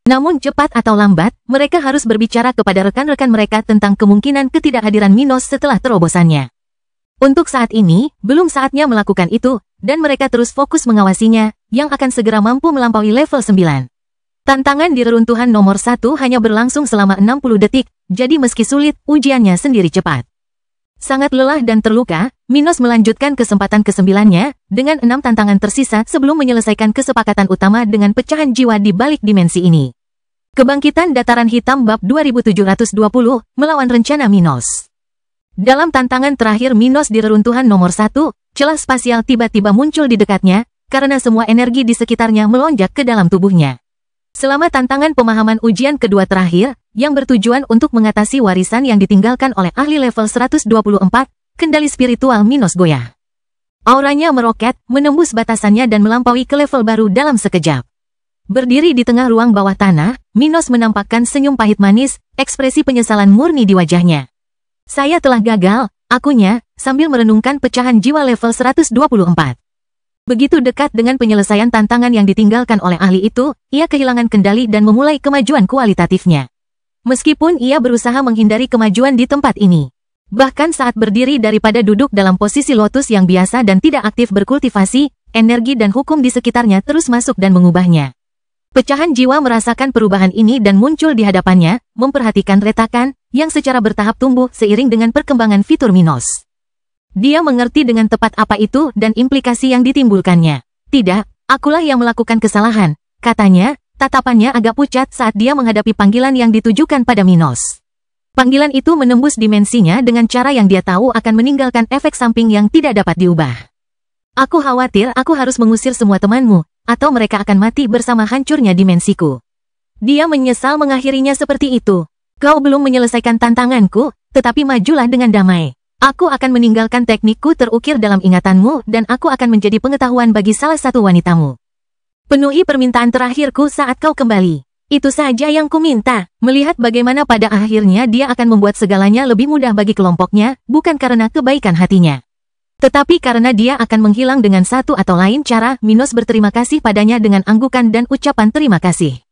Namun cepat atau lambat, mereka harus berbicara kepada rekan-rekan mereka tentang kemungkinan ketidakhadiran Minos setelah terobosannya. Untuk saat ini, belum saatnya melakukan itu, dan mereka terus fokus mengawasinya, yang akan segera mampu melampaui level 9. Tantangan di reruntuhan nomor 1 hanya berlangsung selama 60 detik, jadi meski sulit, ujiannya sendiri cepat. Sangat lelah dan terluka, Minos melanjutkan kesempatan ke-9-nya, dengan 6 tantangan tersisa sebelum menyelesaikan kesepakatan utama dengan pecahan jiwa di balik dimensi ini. Kebangkitan Dataran Hitam Bab 2720, melawan rencana Minos. Dalam tantangan terakhir Minos di reruntuhan nomor 1, celah spasial tiba-tiba muncul di dekatnya, karena semua energi di sekitarnya melonjak ke dalam tubuhnya. Selama tantangan pemahaman ujian kedua terakhir, yang bertujuan untuk mengatasi warisan yang ditinggalkan oleh ahli level 124, kendali spiritual Minos goyah. Auranya meroket, menembus batasannya dan melampaui ke level baru dalam sekejap. Berdiri di tengah ruang bawah tanah, Minos menampakkan senyum pahit manis, ekspresi penyesalan murni di wajahnya. Saya telah gagal, akunya, sambil merenungkan pecahan jiwa level 124. Begitu dekat dengan penyelesaian tantangan yang ditinggalkan oleh ahli itu, ia kehilangan kendali dan memulai kemajuan kualitatifnya. Meskipun ia berusaha menghindari kemajuan di tempat ini. Bahkan saat berdiri daripada duduk dalam posisi lotus yang biasa dan tidak aktif berkultivasi, energi dan hukum di sekitarnya terus masuk dan mengubahnya. Pecahan jiwa merasakan perubahan ini dan muncul di hadapannya, memperhatikan retakan, yang secara bertahap tumbuh seiring dengan perkembangan fitur Minos. Dia mengerti dengan tepat apa itu dan implikasi yang ditimbulkannya. Tidak, akulah yang melakukan kesalahan, katanya, tatapannya agak pucat saat dia menghadapi panggilan yang ditujukan pada Minos. Panggilan itu menembus dimensinya dengan cara yang dia tahu akan meninggalkan efek samping yang tidak dapat diubah. Aku khawatir aku harus mengusir semua temanmu, atau mereka akan mati bersama hancurnya dimensiku. Dia menyesal mengakhirinya seperti itu. Kau belum menyelesaikan tantanganku, tetapi majulah dengan damai. Aku akan meninggalkan teknikku terukir dalam ingatanmu dan aku akan menjadi pengetahuan bagi salah satu wanitamu. Penuhi permintaan terakhirku saat kau kembali. Itu saja yang kuminta, melihat bagaimana pada akhirnya dia akan membuat segalanya lebih mudah bagi kelompoknya, bukan karena kebaikan hatinya. Tetapi karena dia akan menghilang dengan satu atau lain cara, Minos berterima kasih padanya dengan anggukan dan ucapan terima kasih.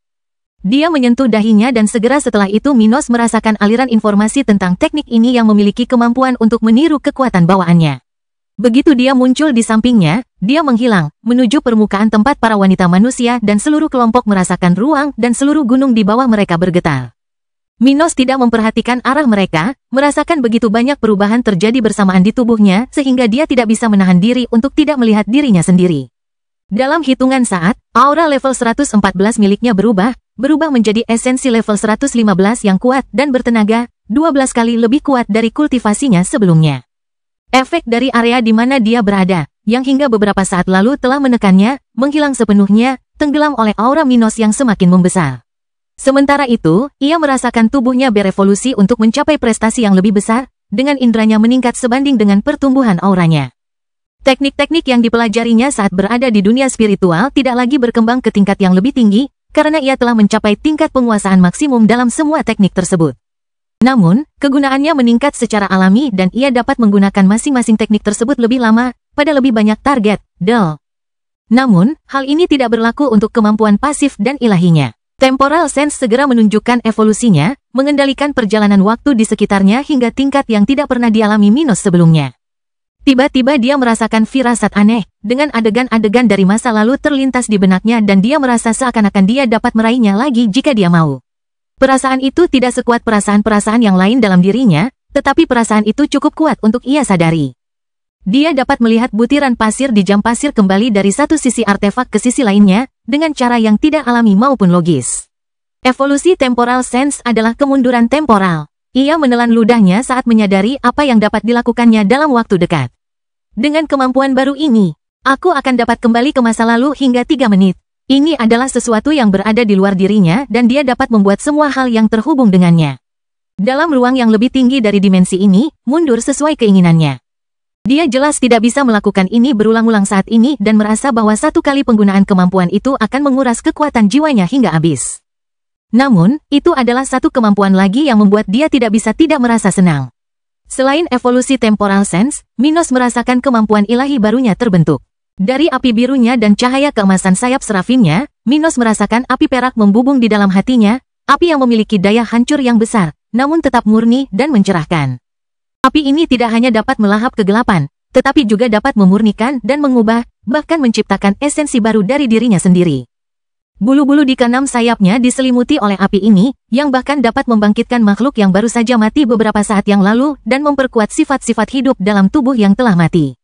Dia menyentuh dahinya dan segera setelah itu Minos merasakan aliran informasi tentang teknik ini yang memiliki kemampuan untuk meniru kekuatan bawaannya. Begitu dia muncul di sampingnya, dia menghilang, menuju permukaan tempat para wanita manusia dan seluruh kelompok merasakan ruang dan seluruh gunung di bawah mereka bergetar. Minos tidak memperhatikan arah mereka, merasakan begitu banyak perubahan terjadi bersamaan di tubuhnya sehingga dia tidak bisa menahan diri untuk tidak melihat dirinya sendiri. Dalam hitungan saat, aura level 114 miliknya berubah menjadi esensi level 115 yang kuat dan bertenaga, 12 kali lebih kuat dari kultivasinya sebelumnya. Efek dari area di mana dia berada, yang hingga beberapa saat lalu telah menekannya, menghilang sepenuhnya, tenggelam oleh aura Minos yang semakin membesar. Sementara itu, ia merasakan tubuhnya berevolusi untuk mencapai prestasi yang lebih besar, dengan indranya meningkat sebanding dengan pertumbuhan auranya. Teknik-teknik yang dipelajarinya saat berada di dunia spiritual tidak lagi berkembang ke tingkat yang lebih tinggi, karena ia telah mencapai tingkat penguasaan maksimum dalam semua teknik tersebut. Namun, kegunaannya meningkat secara alami dan ia dapat menggunakan masing-masing teknik tersebut lebih lama, pada lebih banyak target, Namun, hal ini tidak berlaku untuk kemampuan pasif dan ilahinya. Temporal Sense segera menunjukkan evolusinya, mengendalikan perjalanan waktu di sekitarnya hingga tingkat yang tidak pernah dialami Minos sebelumnya. Tiba-tiba dia merasakan firasat aneh, dengan adegan-adegan dari masa lalu terlintas di benaknya dan dia merasa seakan-akan dia dapat meraihnya lagi jika dia mau. Perasaan itu tidak sekuat perasaan-perasaan yang lain dalam dirinya, tetapi perasaan itu cukup kuat untuk ia sadari. Dia dapat melihat butiran pasir di jam pasir kembali dari satu sisi artefak ke sisi lainnya, dengan cara yang tidak alami maupun logis. Evolusi Temporal Sense adalah kemunduran temporal. Ia menelan ludahnya saat menyadari apa yang dapat dilakukannya dalam waktu dekat. Dengan kemampuan baru ini, aku akan dapat kembali ke masa lalu hingga 3 menit. Ini adalah sesuatu yang berada di luar dirinya dan dia dapat membuat semua hal yang terhubung dengannya. Dalam ruang yang lebih tinggi dari dimensi ini, mundur sesuai keinginannya. Dia jelas tidak bisa melakukan ini berulang-ulang saat ini dan merasa bahwa satu kali penggunaan kemampuan itu akan menguras kekuatan jiwanya hingga habis. Namun, itu adalah satu kemampuan lagi yang membuat dia tidak bisa tidak merasa senang. Selain evolusi Temporal Sense, Minos merasakan kemampuan ilahi barunya terbentuk. Dari api birunya dan cahaya keemasan sayap serafinnya, Minos merasakan api perak membubung di dalam hatinya, api yang memiliki daya hancur yang besar, namun tetap murni dan mencerahkan. Api ini tidak hanya dapat melahap kegelapan, tetapi juga dapat memurnikan dan mengubah, bahkan menciptakan esensi baru dari dirinya sendiri. Bulu-bulu di keenam sayapnya diselimuti oleh api ini, yang bahkan dapat membangkitkan makhluk yang baru saja mati beberapa saat yang lalu dan memperkuat sifat-sifat hidup dalam tubuh yang telah mati.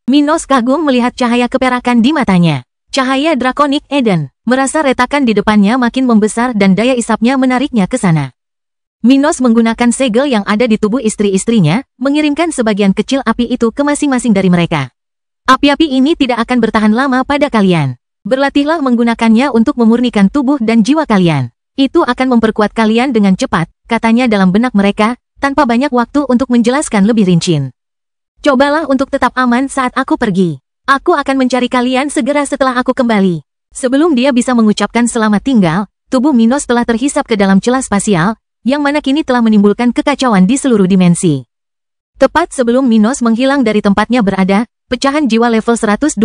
Minos kagum melihat cahaya keperakan di matanya. Cahaya Draconic Eden, merasa retakan di depannya makin membesar dan daya isapnya menariknya ke sana. Minos menggunakan segel yang ada di tubuh istri-istrinya, mengirimkan sebagian kecil api itu ke masing-masing dari mereka. Api-api ini tidak akan bertahan lama pada kalian. Berlatihlah menggunakannya untuk memurnikan tubuh dan jiwa kalian. Itu akan memperkuat kalian dengan cepat, katanya dalam benak mereka, tanpa banyak waktu untuk menjelaskan lebih rinci. Cobalah untuk tetap aman saat aku pergi. Aku akan mencari kalian segera setelah aku kembali. Sebelum dia bisa mengucapkan selamat tinggal, tubuh Minos telah terhisap ke dalam celah spasial, yang mana kini telah menimbulkan kekacauan di seluruh dimensi. Tepat sebelum Minos menghilang dari tempatnya berada, pecahan jiwa level 124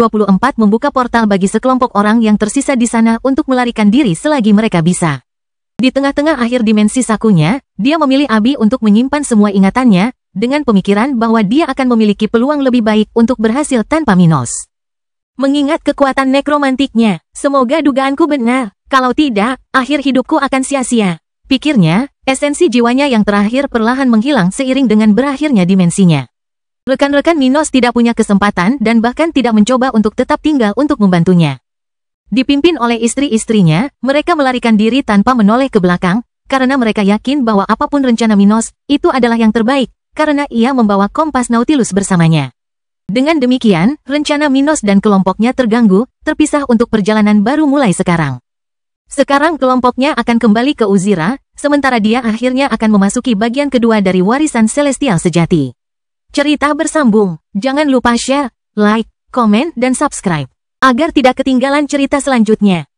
membuka portal bagi sekelompok orang yang tersisa di sana untuk melarikan diri selagi mereka bisa. Di tengah-tengah akhir dimensi sakunya, dia memilih Abi untuk menyimpan semua ingatannya, dengan pemikiran bahwa dia akan memiliki peluang lebih baik untuk berhasil tanpa Minos. Mengingat kekuatan nekromantiknya, semoga dugaanku benar, kalau tidak, akhir hidupku akan sia-sia. Pikirnya, esensi jiwanya yang terakhir perlahan menghilang seiring dengan berakhirnya dimensinya. Rekan-rekan Minos tidak punya kesempatan dan bahkan tidak mencoba untuk tetap tinggal untuk membantunya. Dipimpin oleh istri-istrinya, mereka melarikan diri tanpa menoleh ke belakang, karena mereka yakin bahwa apapun rencana Minos, itu adalah yang terbaik, karena ia membawa kompas Nautilus bersamanya. Dengan demikian, rencana Minos dan kelompoknya terganggu, terpisah untuk perjalanan baru mulai sekarang. Sekarang kelompoknya akan kembali ke Uzira, sementara dia akhirnya akan memasuki bagian kedua dari warisan Celestial sejati. Cerita bersambung, jangan lupa share, like, komen, dan subscribe, agar tidak ketinggalan cerita selanjutnya.